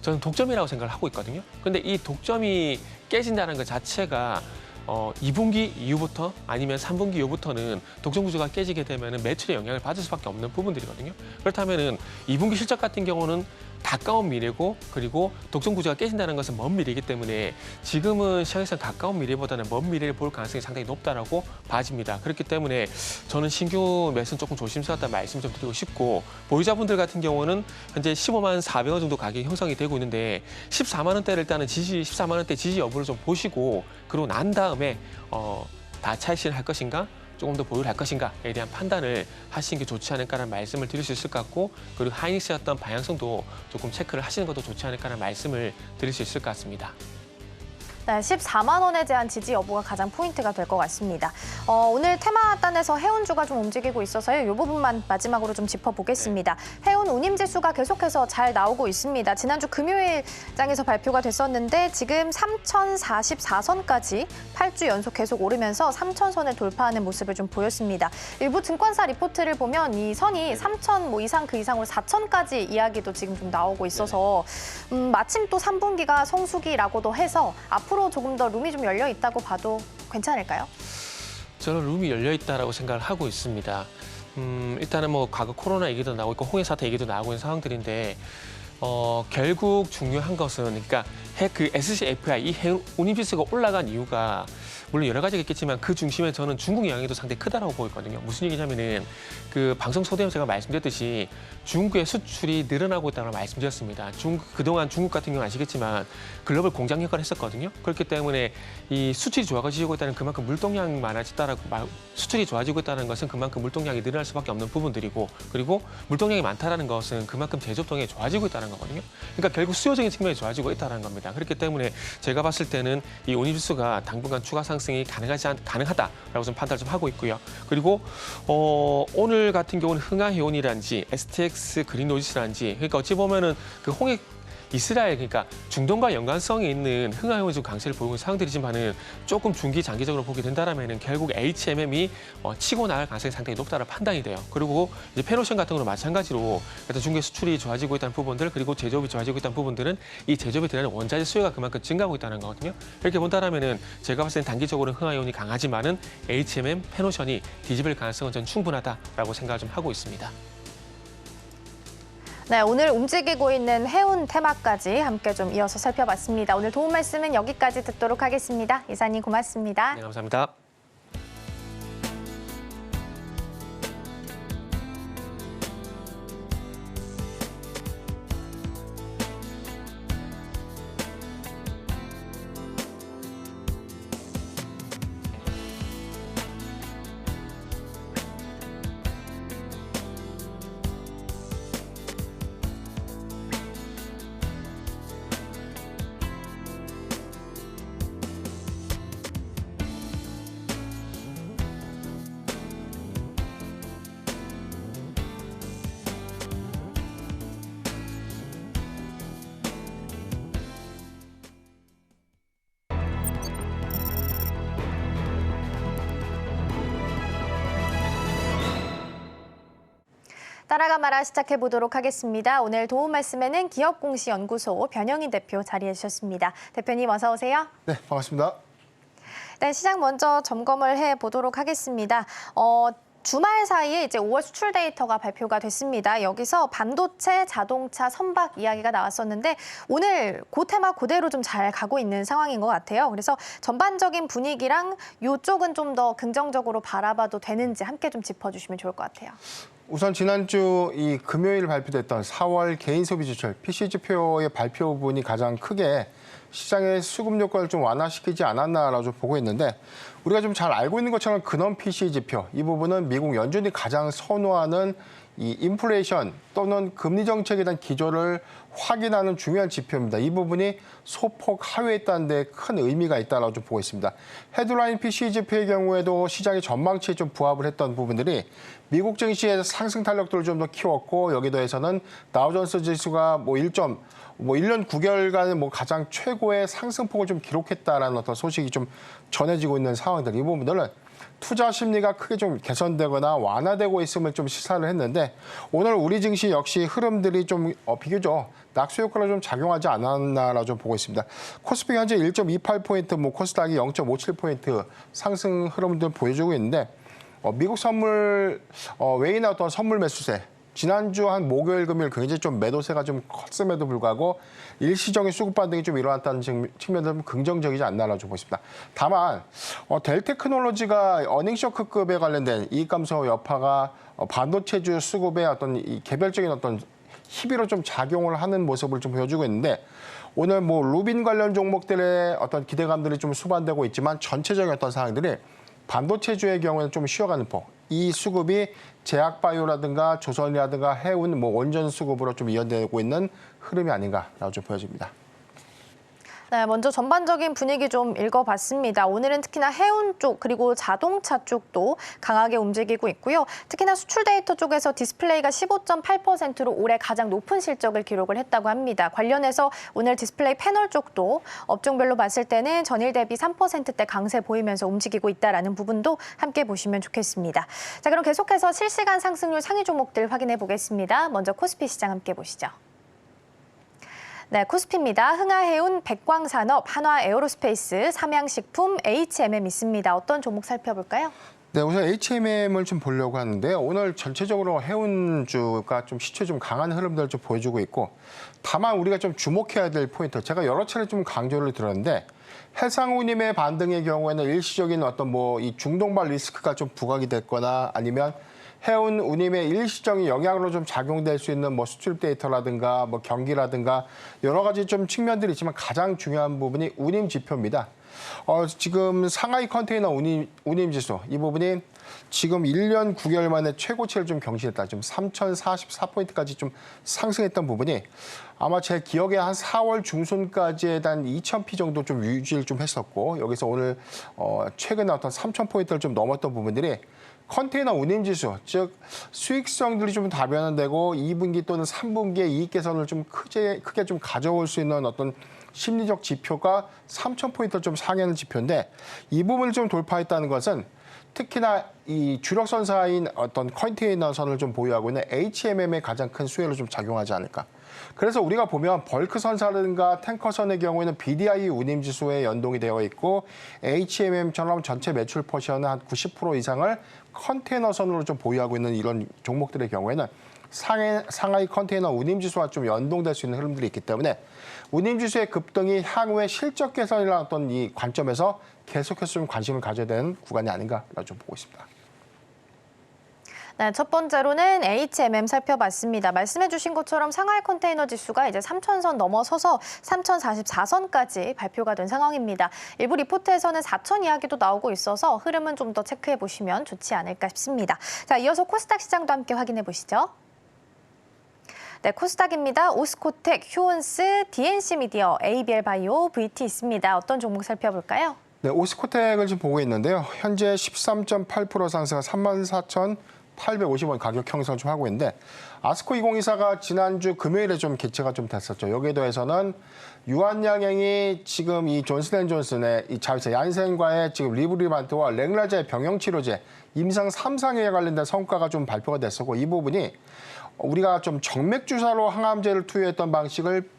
저는 독점이라고 생각을 하고 있거든요. 근데 이 독점이 깨진다는 것 자체가 2분기 이후부터 아니면 3분기 이후부터는 독점 구조가 깨지게 되면 매출에 영향을 받을 수밖에 없는 부분들이거든요. 그렇다면은 2분기 실적 같은 경우는 가까운 미래고, 그리고 독점 구조가 깨진다는 것은 먼 미래이기 때문에 지금은 시장에서 가까운 미래보다는 먼 미래를 볼 가능성이 상당히 높다라고 봐집니다. 그렇기 때문에 저는 신규 매수는 조금 조심스럽다는 말씀 좀 드리고 싶고, 보유자분들 같은 경우는 현재 15만 400원 정도 가격이 형성이 되고 있는데 14만 원대를 일단은 14만 원대 지지 여부를 좀 보시고, 그러고 난 다음에 다 차익 실현할 것인가, 조금 더 보유를 할 것인가에 대한 판단을 하시는 게 좋지 않을까라는 말씀을 드릴 수 있을 것 같고, 그리고 하이닉스의 어떤 방향성도 조금 체크를 하시는 것도 좋지 않을까라는 말씀을 드릴 수 있을 것 같습니다. 네, 14만 원에 대한 지지 여부가 가장 포인트가 될 것 같습니다. 오늘 테마단에서 해운주가 좀 움직이고 있어서요. 이 부분만 마지막으로 좀 짚어보겠습니다. 해운 운임지수가 계속해서 잘 나오고 있습니다. 지난주 금요일장에서 발표가 됐었는데 지금 3,044선까지 8주 연속 계속 오르면서 3,000선을 돌파하는 모습을 좀 보였습니다. 일부 증권사 리포트를 보면 이 선이 3,000 이상 그 이상으로 4,000까지 이야기도 지금 좀 나오고 있어서 마침 또 3분기가 성수기라고도 해서 앞으로 조금 더 룸이 좀 열려 있다고 봐도 괜찮을까요? 저는 룸이 열려 있다라고 생각을 하고 있습니다. 일단은 뭐 과거 코로나 얘기도 나오고 있고 홍해 사태 얘기도 나오고 있는 상황들인데 결국 중요한 것은 그러니까 그 SCFI 이 해운 운임지수가 올라간 이유가 물론 여러 가지가 있겠지만 그 중심에 저는 중국 영향이 상당히 크다라고 보고 있거든요. 무슨 얘기냐면은 그 방송 소대에서 제가 말씀드렸듯이 중국의 수출이 늘어나고 있다고 말씀드렸습니다. 그동안 중국 같은 경우는 아시겠지만 글로벌 공장 역할을 했었거든요. 그렇기 때문에 이 수출이 좋아지고 있다는 그만큼 물동량이 많아졌다라고 수출이 좋아지고 있다는 것은 그만큼 물동량이 늘어날 수밖에 없는 부분들이고, 그리고 물동량이 많다라는 것은 그만큼 제조업 동력이 좋아지고 있다는 거거든요. 그러니까 결국 수요적인 측면이 좋아지고 있다는 겁니다. 그렇기 때문에 제가 봤을 때는 이 운임지수가 당분간 추가 상승이 가능하다라고 좀 판단을 좀 하고 있고요. 그리고 오늘 같은 경우는 흥하해운이라든지 STX 그린로지스라든지, 그러니까 어찌 보면은 그 홍해 이스라엘, 그러니까 중동과 연관성이 있는 흥하해운이 좀 강세를 보이고 있는 상황들이지만은 조금 중기 장기적으로 보게 된다라면은 결국 HMM이 치고 나갈 가능성이 상당히 높다는 판단이 돼요. 그리고 이제 페노션 같은 경우는 마찬가지로 일단 중국의 수출이 좋아지고 있다는 부분들, 그리고 제조업이 좋아지고 있다는 부분들은 이 제조업에 들어가는 원자재 수요가 그만큼 증가하고 있다는 거거든요. 이렇게 본다라면은 제가 봤을 때 단기적으로 흥하해운이 강하지만은 HMM, 페노션이 뒤집을 가능성은 전 충분하다라고 생각을 좀 하고 있습니다. 네, 오늘 움직이고 있는 해운 테마까지 함께 좀 이어서 살펴봤습니다. 오늘 도움 말씀은 여기까지 듣도록 하겠습니다. 이사님 고맙습니다. 네, 감사합니다. 따라가 말아 시작해보도록 하겠습니다. 오늘 도움 말씀에는 기업공시연구소 변영희 대표 자리해 주셨습니다. 대표님 어서 오세요. 네, 반갑습니다. 네, 시장 먼저 점검을 해보도록 하겠습니다. 주말 사이에 이제 5월 수출 데이터가 발표가 됐습니다. 여기서 반도체, 자동차, 선박 이야기가 나왔었는데 오늘 그 테마 그대로 좀 잘 가고 있는 상황인 것 같아요. 그래서 전반적인 분위기랑 이쪽은 좀 더 긍정적으로 바라봐도 되는지 함께 좀 짚어주시면 좋을 것 같아요. 우선 지난주 이 금요일 발표됐던 4월 개인 소비 지출 PCE 지표의 발표 부분이 가장 크게 시장의 수급 효과를 좀 완화시키지 않았나라고 보고 있는데, 우리가 좀 잘 알고 있는 것처럼 근원 PCE 지표 이 부분은 미국 연준이 가장 선호하는 이 인플레이션 또는 금리 정책에 대한 기조를 확인하는 중요한 지표입니다. 이 부분이 소폭 하회했다는 데 큰 의미가 있다고 좀 보고 있습니다. 헤드라인 PCE 지표의 경우에도 시장의 전망치에 좀 부합을 했던 부분들이 미국 증시의 상승 탄력도를 좀 더 키웠고 여기 더해서는 다우존스 지수가 1년 9개월간의 가장 최고의 상승폭을 좀 기록했다라는 어떤 소식이 좀 전해지고 있는 상황들. 이 부분들은 투자 심리가 크게 좀 개선되거나 완화되고 있음을 좀 시사를 했는데 오늘 우리 증시 역시 흐름들이 좀 비교적 낙수 효과를 좀 작용하지 않았나라 좀 보고 있습니다. 코스피 현재 1.28포인트, 코스닥이 0.57포인트 상승 흐름들 보여주고 있는데 미국 선물 외인의 어떤 선물 매수세 지난주 한 목요일, 금요일 굉장히 좀 매도세가 좀 컸음에도 불구하고 일시적인 수급 반등이 좀 일어났다는 측면들은 긍정적이지 않나라고 보고 있습니다. 다만 델테크놀로지가 어닝쇼크급에 관련된 이익 감소 여파가 반도체주 수급의 어떤 이 개별적인 어떤 희비로 좀 작용을 하는 모습을 좀 보여주고 있는데 오늘 루빈 관련 종목들의 어떤 기대감들이 좀 수반되고 있지만 전체적인 어떤 상황들이 반도체주의 경우에는 좀 쉬어가는 폭. 이 수급이 제약바이오라든가 조선이라든가 해운 원전 수급으로 좀 이어되고 있는 흐름이 아닌가라고 좀 보여집니다. 네, 먼저 전반적인 분위기 좀 읽어봤습니다. 오늘은 특히나 해운 쪽 그리고 자동차 쪽도 강하게 움직이고 있고요. 특히나 수출 데이터 쪽에서 디스플레이가 15.8%로 올해 가장 높은 실적을 기록을 했다고 합니다. 관련해서 오늘 디스플레이 패널 쪽도 업종별로 봤을 때는 전일 대비 3%대 강세 보이면서 움직이고 있다는 부분도 함께 보시면 좋겠습니다. 자, 그럼 계속해서 실시간 상승률 상위 종목들 확인해 보겠습니다. 먼저 코스피 시장 함께 보시죠. 네, 코스피입니다. 흥하해운, 백광산업, 한화에어로스페이스, 삼양식품, HMM 있습니다. 어떤 종목 살펴볼까요? 네, 우선 HMM을 좀 보려고 하는데 오늘 전체적으로 해운주가 좀 시초에 좀 강한 흐름들을 좀 보여주고 있고 다만 우리가 좀 주목해야 될 포인트, 제가 여러 차례 좀 강조를 드렸는데 해상운임의 반등의 경우에는 일시적인 어떤 이 중동발 리스크가 좀 부각이 됐거나 아니면 해운 운임의 일시적인 영향으로 좀 작용될 수 있는 수출 데이터라든가 경기라든가 여러 가지 좀 측면들이 있지만 가장 중요한 부분이 운임 지표입니다. 지금 상하이 컨테이너 운임 지수 이 부분이 지금 1년 9개월 만에 최고치를 좀 경신했다. 지금 3,044포인트까지 좀 상승했던 부분이 아마 제 기억에 한 4월 중순까지에 한 2,000피 정도 좀 유지를 좀 했었고 여기서 오늘 최근에 어떤 3,000포인트를 좀 넘었던 부분들이 컨테이너 운임지수, 즉 수익성들이 좀 다변화되고 2분기 또는 3분기에 이익 개선을 좀 크게 좀 가져올 수 있는 어떤 심리적 지표가 3,000포인트 좀 상회하는 지표인데 이 부분을 좀 돌파했다는 것은 특히나 이 주력선사인 어떤 컨테이너선을 좀 보유하고 있는 HMM의 가장 큰 수혜로 좀 작용하지 않을까. 그래서 우리가 보면 벌크선사라든가 탱커선의 경우에는 BDI 운임지수에 연동이 되어 있고 HMM처럼 전체 매출 포션의 한 90% 이상을 컨테이너선으로 좀 보유하고 있는 이런 종목들의 경우에는 상하이 컨테이너 운임지수와 좀 연동될 수 있는 흐름들이 있기 때문에 운임지수의 급등이 향후에 실적 개선이라는 어떤 이 관점에서 계속해서 좀 관심을 가져야 되는 구간이 아닌가라고 좀 보고 있습니다. 네, 첫 번째로는 HMM 살펴봤습니다. 말씀해 주신 것처럼 상하이 컨테이너 지수가 이제 3,000선 넘어서서 3,044선까지 발표가 된 상황입니다. 일부 리포트에서는 4,000 이야기도 나오고 있어서 흐름은 좀 더 체크해 보시면 좋지 않을까 싶습니다. 자, 이어서 코스닥 시장도 함께 확인해 보시죠. 네, 코스닥입니다. 오스코텍, 휴온스, DNC미디어, ABL 바이오, VT 있습니다. 어떤 종목 살펴볼까요? 네, 오스코텍을 지금 보고 있는데요. 현재 13.8% 상승한 34,850원 가격 형성을 좀 하고 있는데 아스코 2024가 지난주 금요일에 좀 개최가 좀 됐었죠. 여기에 더해서는 유한양행이 지금 이 존슨앤존슨의 이 자회사 얀센과의 지금 리브리반트와 랭라자의 병용치료제 임상 3상에 관련된 성과가 좀 발표가 됐었고 이 부분이 우리가 좀 정맥 주사로 항암제를 투여했던 방식을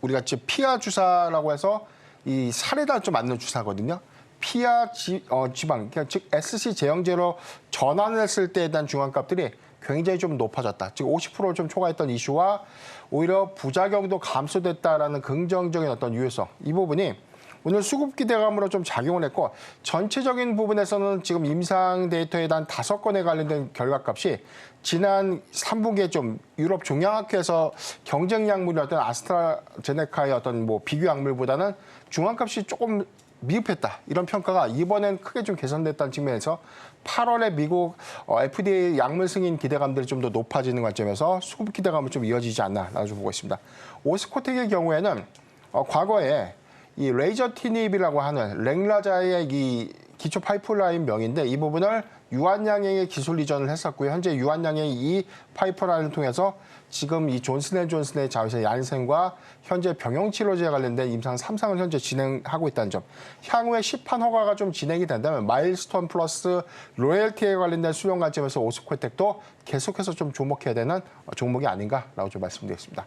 우리가 지금 피하 주사라고 해서 이 살에다 좀 맞는 주사거든요. 피하 지방, 그러니까 즉 SC 제형제로 전환했을 때에 대한 중환값들이 굉장히 좀 높아졌다. 즉 50%를 좀 초과했던 이슈와 오히려 부작용도 감소됐다라는 긍정적인 어떤 유효성 이 부분이 오늘 수급 기대감으로 좀 작용을 했고 전체적인 부분에서는 지금 임상 데이터에 대한 5건에 관련된 결과값이 지난 3분기에 좀 유럽 종양학회에서 경쟁 약물이었던 아스트라제네카의 어떤 비교 약물보다는 중환값이 조금 미흡했다. 이런 평가가 이번엔 크게 좀 개선됐다는 측면에서 8월에 미국 FDA 약물 승인 기대감들이 좀 더 높아지는 관점에서 수급 기대감은 좀 이어지지 않나라고 좀 보고 있습니다. 오스코텍의 경우에는 과거에 이 레이저티닙이라고 하는 랭라자의 이 기초 파이프라인 명인데 이 부분을 유한양행에 기술 이전을 했었고요. 현재 유한양행이 이 파이프라인을 통해서 지금 이 존슨앤존슨의 자회사 얀센과 현재 병용치료제에 관련된 임상 3상을 현재 진행하고 있다는 점. 향후에 시판 허가가 좀 진행이 된다면 마일스톤 플러스 로열티에 관련된 수용 관점에서 오스코텍도 계속해서 좀 주목해야 되는 종목이 아닌가라고 좀 말씀드리겠습니다.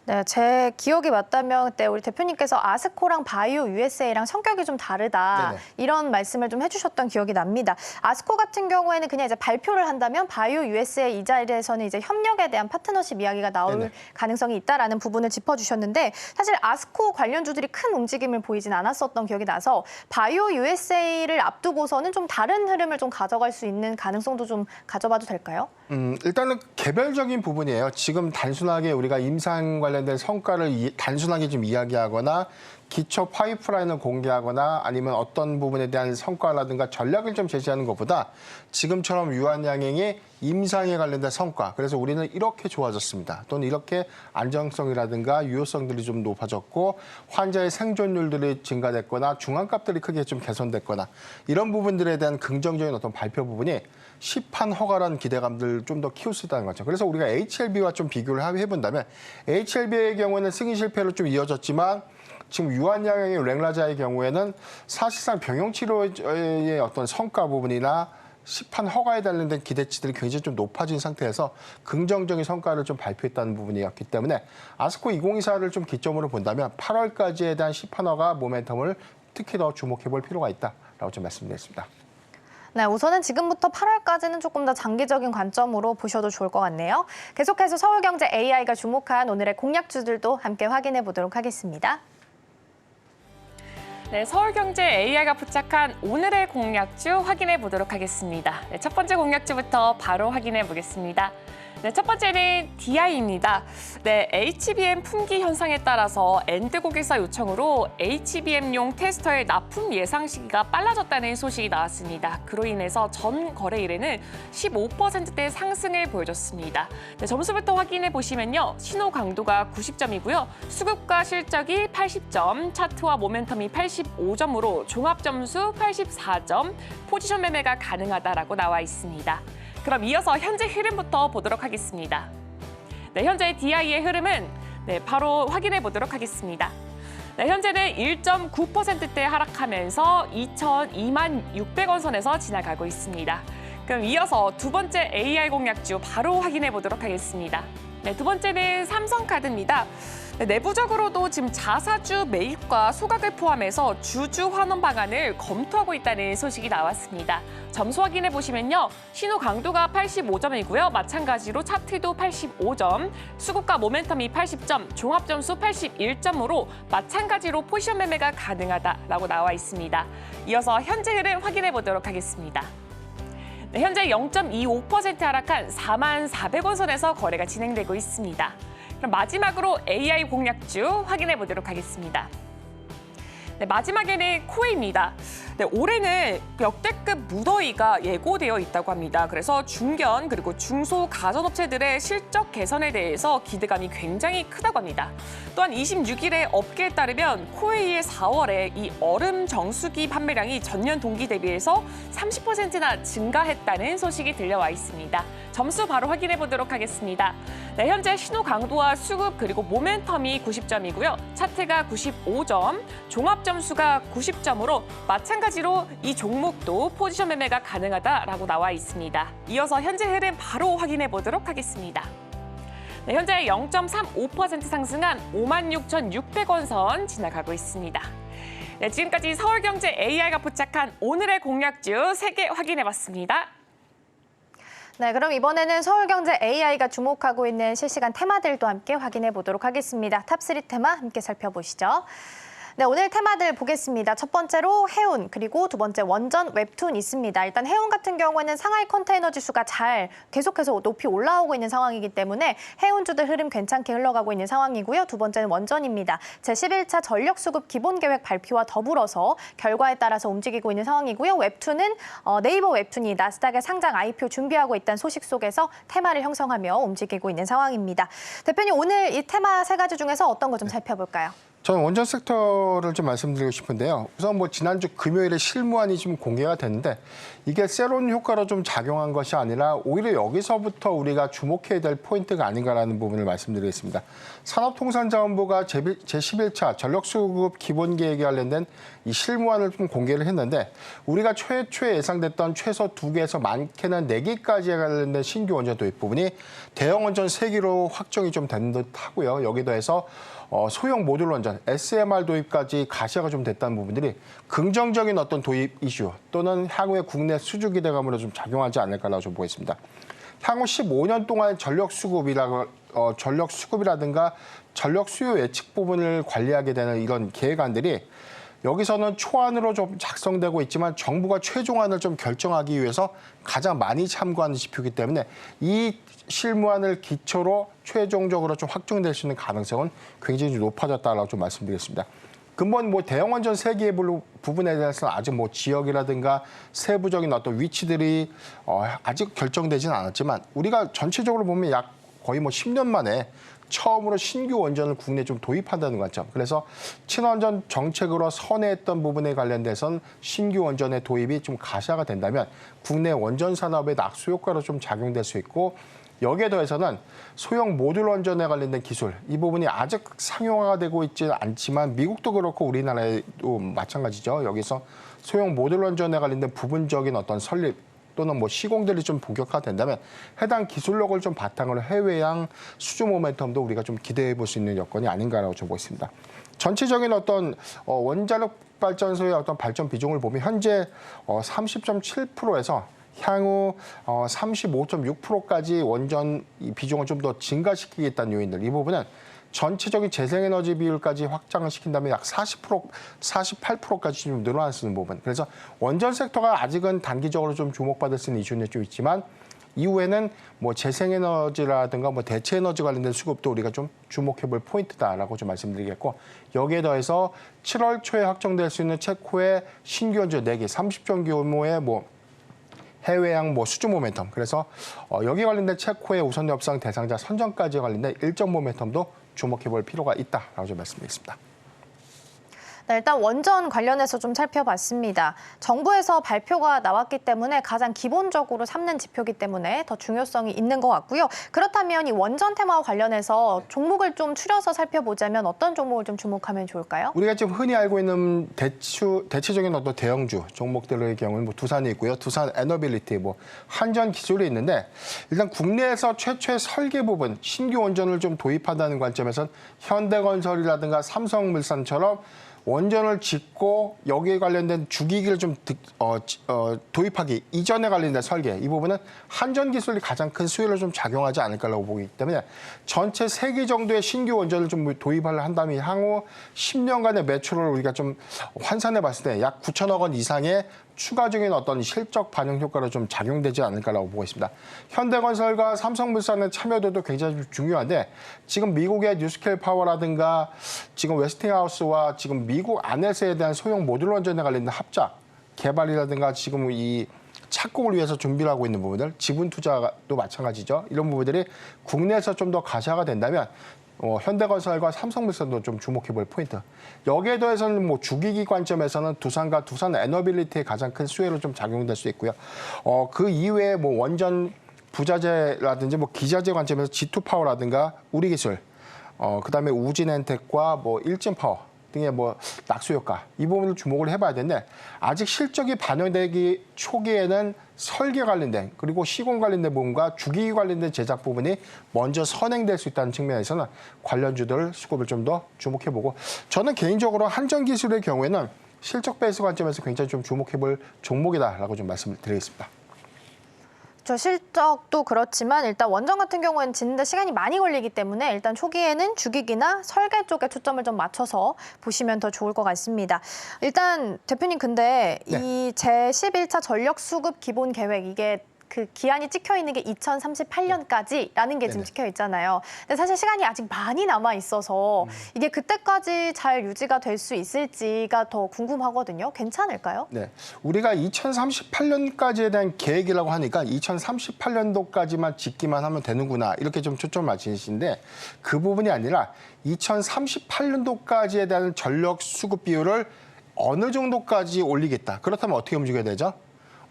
네, 제 기억이 맞다면 그때 우리 대표님께서 아스코랑 바이오 USA랑 성격이 좀 다르다 네네. 이런 말씀을 좀 해주셨던 기억이 납니다. 아스코 같은 경우에는 그냥 이제 발표를 한다면 바이오 USA 이 자리에서는 이제 협력에 대한 파트너십 이야기가 나올 네네. 가능성이 있다라는 부분을 짚어주셨는데 사실 아스코 관련주들이 큰 움직임을 보이진 않았었던 기억이 나서 바이오 USA를 앞두고서는 좀 다른 흐름을 좀 가져갈 수 있는 가능성도 좀 가져봐도 될까요? 일단은 개별적인 부분이에요. 지금 단순하게 우리가 임상 관련된 성과를 단순하게 좀 이야기하거나 기초 파이프라인을 공개하거나 아니면 어떤 부분에 대한 성과라든가 전략을 좀 제시하는 것보다 지금처럼 유한양행의 임상에 관련된 성과, 그래서 우리는 이렇게 좋아졌습니다. 또는 이렇게 안정성이라든가 유효성들이 좀 높아졌고 환자의 생존율들이 증가됐거나 중환값들이 크게 좀 개선됐거나 이런 부분들에 대한 긍정적인 어떤 발표 부분이 시판 허가라는 기대감들을 좀 더 키울 수 있다는 거죠. 그래서 우리가 HLB와 좀 비교를 해본다면 HLB의 경우에는 승인 실패로 좀 이어졌지만 지금 유한양행의 랭라자의 경우에는 사실상 병용치료의 어떤 성과 부분이나 시판 허가에 관련된 기대치들이 굉장히 좀 높아진 상태에서 긍정적인 성과를 좀 발표했다는 부분이었기 때문에 아스코 2024를 좀 기점으로 본다면 8월까지에 대한 시판 허가 모멘텀을 특히 더 주목해 볼 필요가 있다라고 좀 말씀드렸습니다. 네, 우선은 지금부터 8월까지는 조금 더 장기적인 관점으로 보셔도 좋을 것 같네요. 계속해서 서울경제 AI가 주목한 오늘의 공략주들도 함께 확인해 보도록 하겠습니다. 네, 서울경제 AI가 부착한 오늘의 공략주 확인해 보도록 하겠습니다. 네, 첫 번째 공략주부터 바로 확인해 보겠습니다. 네, 첫 번째는 DI입니다. 네, HBM 품귀 현상에 따라서 엔드 고객사 요청으로 HBM용 테스터의 납품 예상 시기가 빨라졌다는 소식이 나왔습니다. 그로 인해서 전 거래일에는 15%대 상승을 보여줬습니다. 네, 점수부터 확인해 보시면요. 신호 강도가 90점이고요. 수급과 실적이 80점, 차트와 모멘텀이 85점으로 종합 점수 84점, 포지션 매매가 가능하다라고 나와 있습니다. 그럼 이어서 현재 흐름부터 보도록 하겠습니다. 네, 현재 DI의 흐름은 바로 확인해 보도록 하겠습니다. 네, 현재는 1.9%대 하락하면서 22,600원 선에서 지나가고 있습니다. 그럼 이어서 두 번째 AI 공략주 바로 확인해 보도록 하겠습니다. 네, 두 번째는 삼성카드입니다. 네, 내부적으로도 지금 자사주 매입과 소각을 포함해서 주주 환원 방안을 검토하고 있다는 소식이 나왔습니다. 점수 확인해 보시면요. 신호 강도가 85점이고요. 마찬가지로 차트도 85점, 수급과 모멘텀이 80점, 종합 점수 81점으로 마찬가지로 포지션 매매가 가능하다라고 나와 있습니다. 이어서 현재 흐름 확인해 보도록 하겠습니다. 네, 현재 0.25% 하락한 44,400원 선에서 거래가 진행되고 있습니다. 그럼 마지막으로 AI 공략주 확인해 보도록 하겠습니다. 네, 마지막에는 코웨이입니다. 네, 올해는 역대급 무더위가 예고되어 있다고 합니다. 그래서 중견 그리고 중소 가전업체들의 실적 개선에 대해서 기대감이 굉장히 크다고 합니다. 또한 26일에 업계에 따르면 코웨이의 4월에 이 얼음 정수기 판매량이 전년 동기 대비해서 30%나 증가했다는 소식이 들려와 있습니다. 점수 바로 확인해 보도록 하겠습니다. 네, 현재 신호 강도와 수급 그리고 모멘텀이 90점이고요. 차트가 95점, 종합 점수가 90점으로 마찬가지로 이 종목도 포지션 매매가 가능하다라고 나와 있습니다. 이어서 현재 흐름 바로 확인해 보도록 하겠습니다. 네, 현재 0.35% 상승한 56,600원 선 지나가고 있습니다. 네, 지금까지 서울경제 AI가 포착한 오늘의 공략주 3개 확인해봤습니다. 네, 그럼 이번에는 서울경제 AI가 주목하고 있는 실시간 테마들도 함께 확인해 보도록 하겠습니다. 탑3 테마 함께 살펴보시죠. 네, 오늘 테마들 보겠습니다. 첫 번째로 해운, 그리고 두 번째 원전 웹툰 있습니다. 일단 해운 같은 경우에는 상하이 컨테이너 지수가 계속해서 높이 올라오고 있는 상황이기 때문에 해운주들 흐름 괜찮게 흘러가고 있는 상황이고요. 두 번째는 원전입니다. 제11차 전력수급 기본계획 발표와 더불어서 결과에 따라서 움직이고 있는 상황이고요. 웹툰은 네이버 웹툰이 나스닥에 상장 IPO 준비하고 있다는 소식 속에서 테마를 형성하며 움직이고 있는 상황입니다. 대표님, 오늘 이 테마 세 가지 중에서 어떤 거 좀 살펴볼까요? 저는 원전 섹터를 좀 말씀드리고 싶은데요. 우선 뭐 지난주 금요일에 실무안이 좀 공개가 됐는데 이게 세론 효과로 좀 작용한 것이 아니라 오히려 여기서부터 우리가 주목해야 될 포인트가 아닌가라는 부분을 말씀드리겠습니다. 산업통상자원부가 제11차 전력수급 기본계획에 관련된 이 실무안을 좀 공개를 했는데 우리가 최초에 예상됐던 최소 2개에서 많게는 4개까지에 관련된 신규 원전 도입 부분이 대형 원전 3개로 확정이 좀 된 듯하고요. 여기 더해서 소형 모듈 원전, SMR 도입까지 가시화가 좀 됐다는 부분들이 긍정적인 어떤 도입 이슈 또는 향후의 국내 수주 기대감으로 좀 작용하지 않을까라고 좀 보겠습니다. 향후 15년 동안 전력 수급이라든가 전력 수요 예측 부분을 관리하게 되는 이런 계획안들이 여기서는 초안으로 좀 작성되고 있지만 정부가 최종안을 좀 결정하기 위해서 가장 많이 참고하는 지표이기 때문에 이 실무안을 기초로 최종적으로 좀 확정될 수 있는 가능성은 굉장히 높아졌다라고 좀 말씀드리겠습니다. 근본 뭐 대형 원전 3개의 부분에 대해서는 아직 뭐 지역이라든가 세부적인 어떤 위치들이 아직 결정되지는 않았지만 우리가 전체적으로 보면 약 거의 뭐 10년 만에 처음으로 신규 원전을 국내에 좀 도입한다는 관점. 그래서 친원전 정책으로 선회했던 부분에 관련돼서는 신규 원전의 도입이 좀 가시화가 된다면 국내 원전 산업의 낙수 효과로 좀 작용될 수 있고 여기에 더해서는 소형 모듈 원전에 관련된 기술 이 부분이 아직 상용화가 되고 있지는 않지만 미국도 그렇고 우리나라에도 마찬가지죠. 여기서 소형 모듈 원전에 관련된 부분적인 어떤 설립 또는 뭐 시공들이 좀 본격화된다면 해당 기술력을 좀 바탕으로 해외양 수주 모멘텀도 우리가 좀 기대해 볼 수 있는 여건이 아닌가라고 좀 보겠습니다. 전체적인 어떤 원자력 발전소의 어떤 발전 비중을 보면 현재 30.7%에서 향후 35.6%까지 원전 비중을 좀 더 증가시키겠다는 요인들 이 부분은 전체적인 재생에너지 비율까지 확장을 시킨다면 약 40%, 48%까지 좀 늘어날 수 있는 부분. 그래서 원전 섹터가 아직은 단기적으로 좀 주목받을 수 있는 이슈는 좀 있지만 이후에는 뭐 재생에너지라든가 뭐 대체에너지 관련된 수급도 우리가 좀 주목해볼 포인트다라고 좀 말씀드리겠고 여기에 더해서 7월 초에 확정될 수 있는 체코의 신규 원전 4개, 30조 규모의 뭐 해외양 뭐 수주 모멘텀. 그래서 여기 관련된 체코의 우선 협상 대상자 선정까지 관련된 일정 모멘텀도 주목해볼 필요가 있다라고 좀 말씀드리겠습니다. 네, 일단 원전 관련해서 좀 살펴봤습니다. 정부에서 발표가 나왔기 때문에 가장 기본적으로 삼는 지표이기 때문에 더 중요성이 있는 것 같고요. 그렇다면 이 원전 테마와 관련해서 종목을 좀 추려서 살펴보자면 어떤 종목을 좀 주목하면 좋을까요? 우리가 지금 흔히 알고 있는 대체적인 어떤 대형주 종목들의 경우는 뭐 두산이 있고요. 두산 에너빌리티, 뭐 한전 기술이 있는데 일단 국내에서 최초의 설계 부분 신규 원전을 좀 도입한다는 관점에서는 현대건설이라든가 삼성물산처럼 원전을 짓고 여기에 관련된 주기기를 좀 도입하기 이전에 관련된 설계 이 부분은 한전 기술이 가장 큰 수혜를 좀 작용하지 않을까라고 보기 때문에 전체 3개 정도의 신규 원전을 좀 도입을 한다면 향후 10년간의 매출을 우리가 좀 환산해 봤을 때 약 9천억 원 이상의 추가적인 어떤 실적 반영 효과로 좀 작용되지 않을까라고 보고 있습니다. 현대건설과 삼성물산의 참여도도 굉장히 중요한데 지금 미국의 뉴스케일 파워라든가 지금 웨스팅하우스와 지금 미국 안에서에 대한 소형 모듈 원전에 관련된 합작 개발이라든가 지금 이 착공을 위해서 준비를 하고 있는 부분들, 지분 투자도 마찬가지죠. 이런 부분들이 국내에서 좀 더 가시화가 된다면 현대건설과 삼성물산도 좀 주목해볼 포인트. 여기에 더해서는 뭐 주기기 관점에서는 두산과 두산 에너빌리티의 가장 큰 수혜로 좀 작용될 수 있고요. 그 이외에 뭐 원전 부자재라든지 뭐 기자재 관점에서 G2파워라든가 우리기술, 그다음에 우진엔텍과 뭐 일진파워 등의 뭐 낙수 효과 이 부분을 주목을 해봐야 되는데 아직 실적이 반영되기 초기에는 설계 관련된 그리고 시공 관련된 부분과 주기기 관련된 제작 부분이 먼저 선행될 수 있다는 측면에서는 관련주들 수급을 좀 더 주목해보고 저는 개인적으로 한전기술의 경우에는 실적 베이스 관점에서 굉장히 좀 주목해볼 종목이다라고 좀 말씀을 드리겠습니다. 저 실적도 그렇지만 일단 원전 같은 경우에는 짓는데 시간이 많이 걸리기 때문에 일단 초기에는 주기기나 설계 쪽에 초점을 좀 맞춰서 보시면 더 좋을 것 같습니다. 일단 대표님 근데 이 제11차 전력 수급 기본 계획 이게 그 기한이 찍혀 있는 게 2038년까지라는 게 지금 찍혀 있잖아요. 근데 사실 시간이 아직 많이 남아 있어서 이게 그때까지 잘 유지가 될 수 있을지가 더 궁금하거든요. 괜찮을까요? 네, 우리가 2038년까지에 대한 계획이라고 하니까 2038년도까지만 짓기만 하면 되는구나 이렇게 좀 초점을 맞추시는데 그 부분이 아니라 2038년도까지에 대한 전력 수급 비율을 어느 정도까지 올리겠다. 그렇다면 어떻게 움직여야 되죠?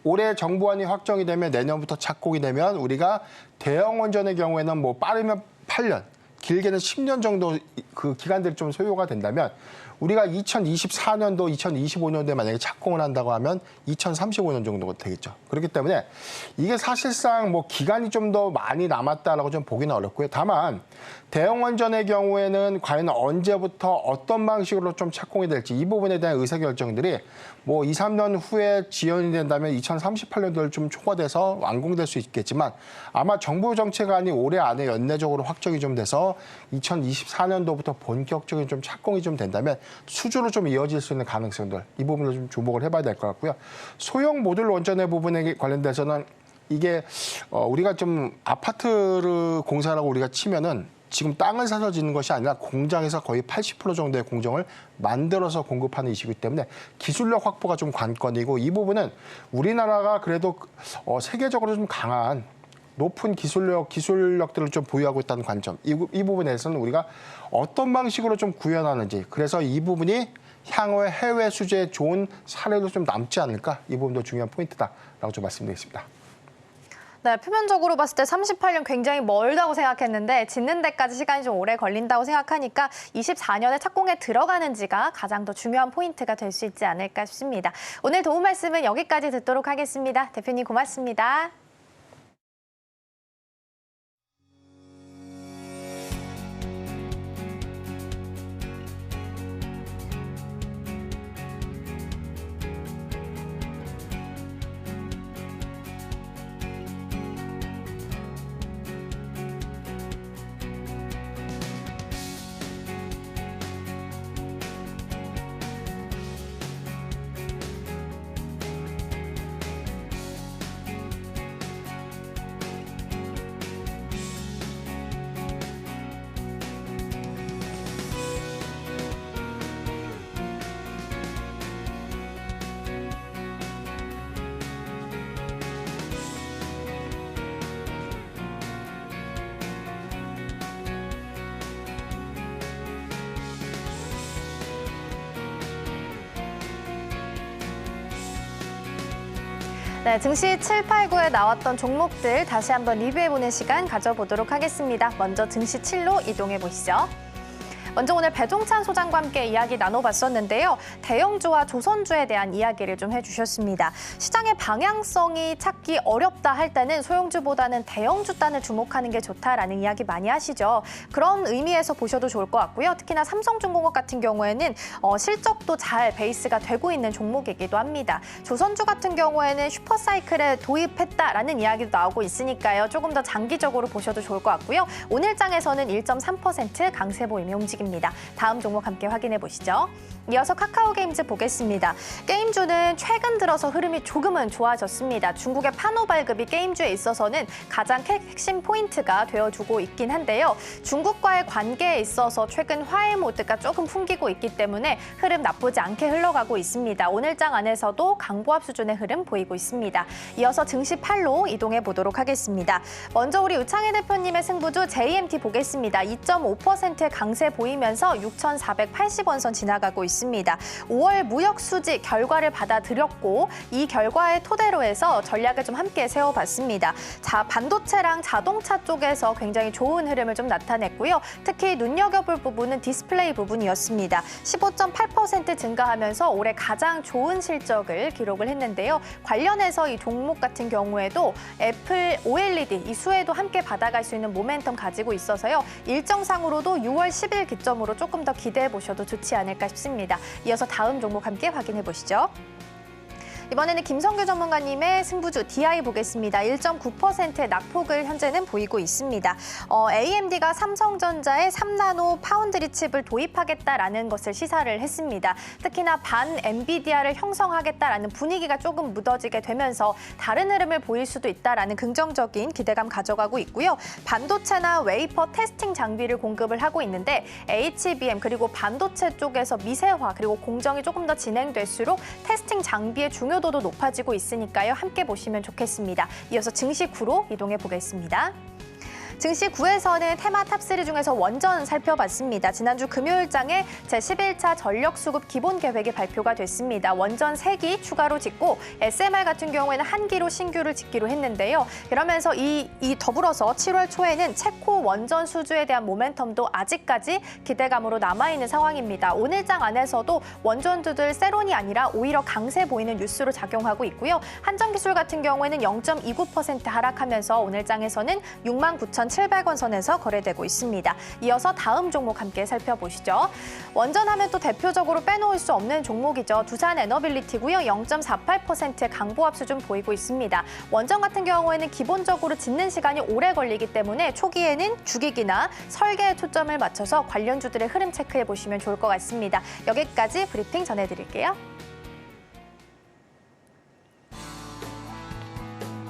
올해 정부안이 확정이 되면 내년부터 착공이 되면 우리가 대형 원전의 경우에는 뭐 빠르면 8년, 길게는 10년 정도 그 기간들이 좀 소요가 된다면 우리가 2024년도, 2025년도에 만약에 착공을 한다고 하면 2035년 정도가 되겠죠. 그렇기 때문에 이게 사실상 뭐 기간이 좀 더 많이 남았다라고 좀 보기는 어렵고요. 다만 대형 원전의 경우에는 과연 언제부터 어떤 방식으로 좀 착공이 될지 이 부분에 대한 의사결정들이 뭐 2, 3년 후에 지연이 된다면 2038년도를 좀 초과돼서 완공될 수 있겠지만 아마 정부 정책안이 올해 안에 연내적으로 확정이 좀 돼서 2024년도부터 본격적인 좀 착공이 좀 된다면 수주로 좀 이어질 수 있는 가능성들 이 부분을 좀 주목을 해봐야 될 것 같고요. 소형 모듈 원전의 부분에 관련돼서는 이게 우리가 좀 아파트를 공사라고 우리가 치면은 지금 땅을 사서 짓는 것이 아니라 공장에서 거의 80% 정도의 공정을 만들어서 공급하는 이슈이기 때문에 기술력 확보가 좀 관건이고 이 부분은 우리나라가 그래도 세계적으로 좀 강한 높은 기술력들을 좀 보유하고 있다는 관점. 이 부분에서는 우리가 어떤 방식으로 좀 구현하는지 그래서 이 부분이 향후에 해외 수주에 좋은 사례로 좀 남지 않을까 이 부분도 중요한 포인트다라고 좀 말씀드리겠습니다. 네, 표면적으로 봤을 때 38년 굉장히 멀다고 생각했는데 짓는 데까지 시간이 좀 오래 걸린다고 생각하니까 24년에 착공에 들어가는지가 가장 더 중요한 포인트가 될 수 있지 않을까 싶습니다. 오늘 도움 말씀은 여기까지 듣도록 하겠습니다. 대표님 고맙습니다. 네, 증시 7, 8, 9에 나왔던 종목들 다시 한번 리뷰해보는 시간 가져보도록 하겠습니다. 먼저 증시 7로 이동해 보시죠. 먼저 오늘 배종찬 소장과 함께 이야기 나눠봤었는데요. 대형주와 조선주에 대한 이야기를 좀 해주셨습니다. 시장의 방향성이 찾기 어렵다 할 때는 소형주보다는 대형주 단을 주목하는 게 좋다라는 이야기 많이 하시죠. 그런 의미에서 보셔도 좋을 것 같고요. 특히나 삼성중공업 같은 경우에는 실적도 잘 베이스가 되고 있는 종목이기도 합니다. 조선주 같은 경우에는 슈퍼사이클에 도입했다라는 이야기도 나오고 있으니까요. 조금 더 장기적으로 보셔도 좋을 것 같고요. 오늘 장에서는 1.3% 강세 보이며 움직입니다. 다음 종목 함께 확인해 보시죠. 이어서 카카오게임즈 보겠습니다. 게임주는 최근 들어서 흐름이 조금은 좋아졌습니다. 중국의 판호 발급이 게임주에 있어서는 가장 핵심 포인트가 되어주고 있긴 한데요. 중국과의 관계에 있어서 최근 화해 모드가 조금 풍기고 있기 때문에 흐름 나쁘지 않게 흘러가고 있습니다. 오늘장 안에서도 강보합 수준의 흐름 보이고 있습니다. 이어서 증시 8로 이동해 보도록 하겠습니다. 먼저 우리 우창희 대표님의 승부주 JMT 보겠습니다. 2.5%의 강세 보이면서 6,480원 선 지나가고 있습니다. 5월 무역 수지 결과를 받아들였고 이 결과의 토대로 해서 전략을 좀 함께 세워봤습니다. 자, 반도체랑 자동차 쪽에서 굉장히 좋은 흐름을 좀 나타냈고요. 특히 눈여겨볼 부분은 디스플레이 부분이었습니다. 15.8% 증가하면서 올해 가장 좋은 실적을 기록을 했는데요. 관련해서 이 종목 같은 경우에도 애플 OLED 이 수혜도 함께 받아갈 수 있는 모멘텀 가지고 있어서요. 일정상으로도 6월 10일 기점으로 조금 더 기대해 보셔도 좋지 않을까 싶습니다. 이어서 다음 종목 함께 확인해 보시죠. 이번에는 김성규 전문가님의 승부주 DI 보겠습니다. 1.9%의 낙폭을 현재는 보이고 있습니다. AMD가 삼성전자에 3나노 파운드리 칩을 도입하겠다라는 것을 시사를 했습니다. 특히나 반 엔비디아를 형성하겠다라는 분위기가 조금 묻어지게 되면서 다른 흐름을 보일 수도 있다라는 긍정적인 기대감 가져가고 있고요. 반도체나 웨이퍼 테스팅 장비를 공급을 하고 있는데 HBM 그리고 반도체 쪽에서 미세화 그리고 공정이 조금 더 진행될수록 테스팅 장비의 중요도도 높아지고 있으니까요. 함께 보시면 좋겠습니다. 이어서 증시 9로 이동해 보겠습니다. 증시 9에서는 테마 탑3 중에서 원전 살펴봤습니다. 지난주 금요일장에 제11차 전력수급 기본 계획이 발표가 됐습니다. 원전 3기 추가로 짓고 SMR 같은 경우에는 1기로 신규를 짓기로 했는데요. 그러면서 이 더불어서 7월 초에는 체코 원전 수주에 대한 모멘텀도 아직까지 기대감으로 남아있는 상황입니다. 오늘장 안에서도 원전주들 세론이 아니라 오히려 강세 보이는 뉴스로 작용하고 있고요. 한전기술 같은 경우에는 0.29% 하락하면서 오늘장에서는 69,700원 선에서 거래되고 있습니다. 이어서 다음 종목 함께 살펴보시죠. 원전하면 또 대표적으로 빼놓을 수 없는 종목이죠. 두산에너빌리티고요. 0.48%의 강보합 수준 보이고 있습니다. 원전 같은 경우에는 기본적으로 짓는 시간이 오래 걸리기 때문에 초기에는 주기기나 설계에 초점을 맞춰서 관련주들의 흐름 체크해 보시면 좋을 것 같습니다. 여기까지 브리핑 전해드릴게요.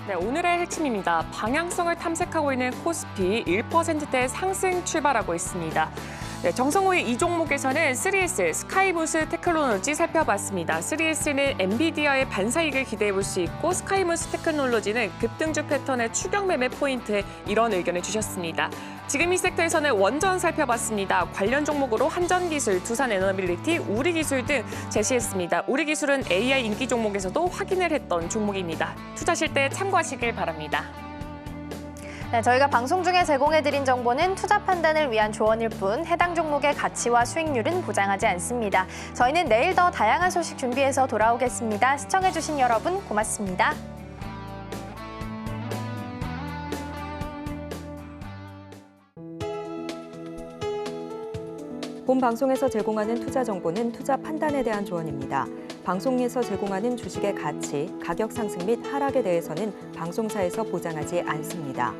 네, 오늘의 핵심입니다. 방향성을 탐색하고 있는 코스피 1%대 상승 출발하고 있습니다. 네, 정성호의 이 종목에서는 3S 스카이무스 테크놀로지 살펴봤습니다. 3S는 엔비디아의 반사이익을 기대해볼 수 있고 스카이무스 테크놀로지는 급등주 패턴의 추격 매매 포인트에 이런 의견을 주셨습니다. 지금 이 섹터에서는 원전 살펴봤습니다. 관련 종목으로 한전기술, 두산에너빌리티, 우리기술 등 제시했습니다. 우리기술은 AI 인기 종목에서도 확인을 했던 종목입니다. 투자하실 때 참고하시길 바랍니다. 네, 저희가 방송 중에 제공해드린 정보는 투자 판단을 위한 조언일 뿐 해당 종목의 가치와 수익률은 보장하지 않습니다. 저희는 내일 더 다양한 소식 준비해서 돌아오겠습니다. 시청해주신 여러분 고맙습니다. 본 방송에서 제공하는 투자 정보는 투자 판단에 대한 조언입니다. 방송에서 제공하는 주식의 가치, 가격 상승 및 하락에 대해서는 방송사에서 보장하지 않습니다.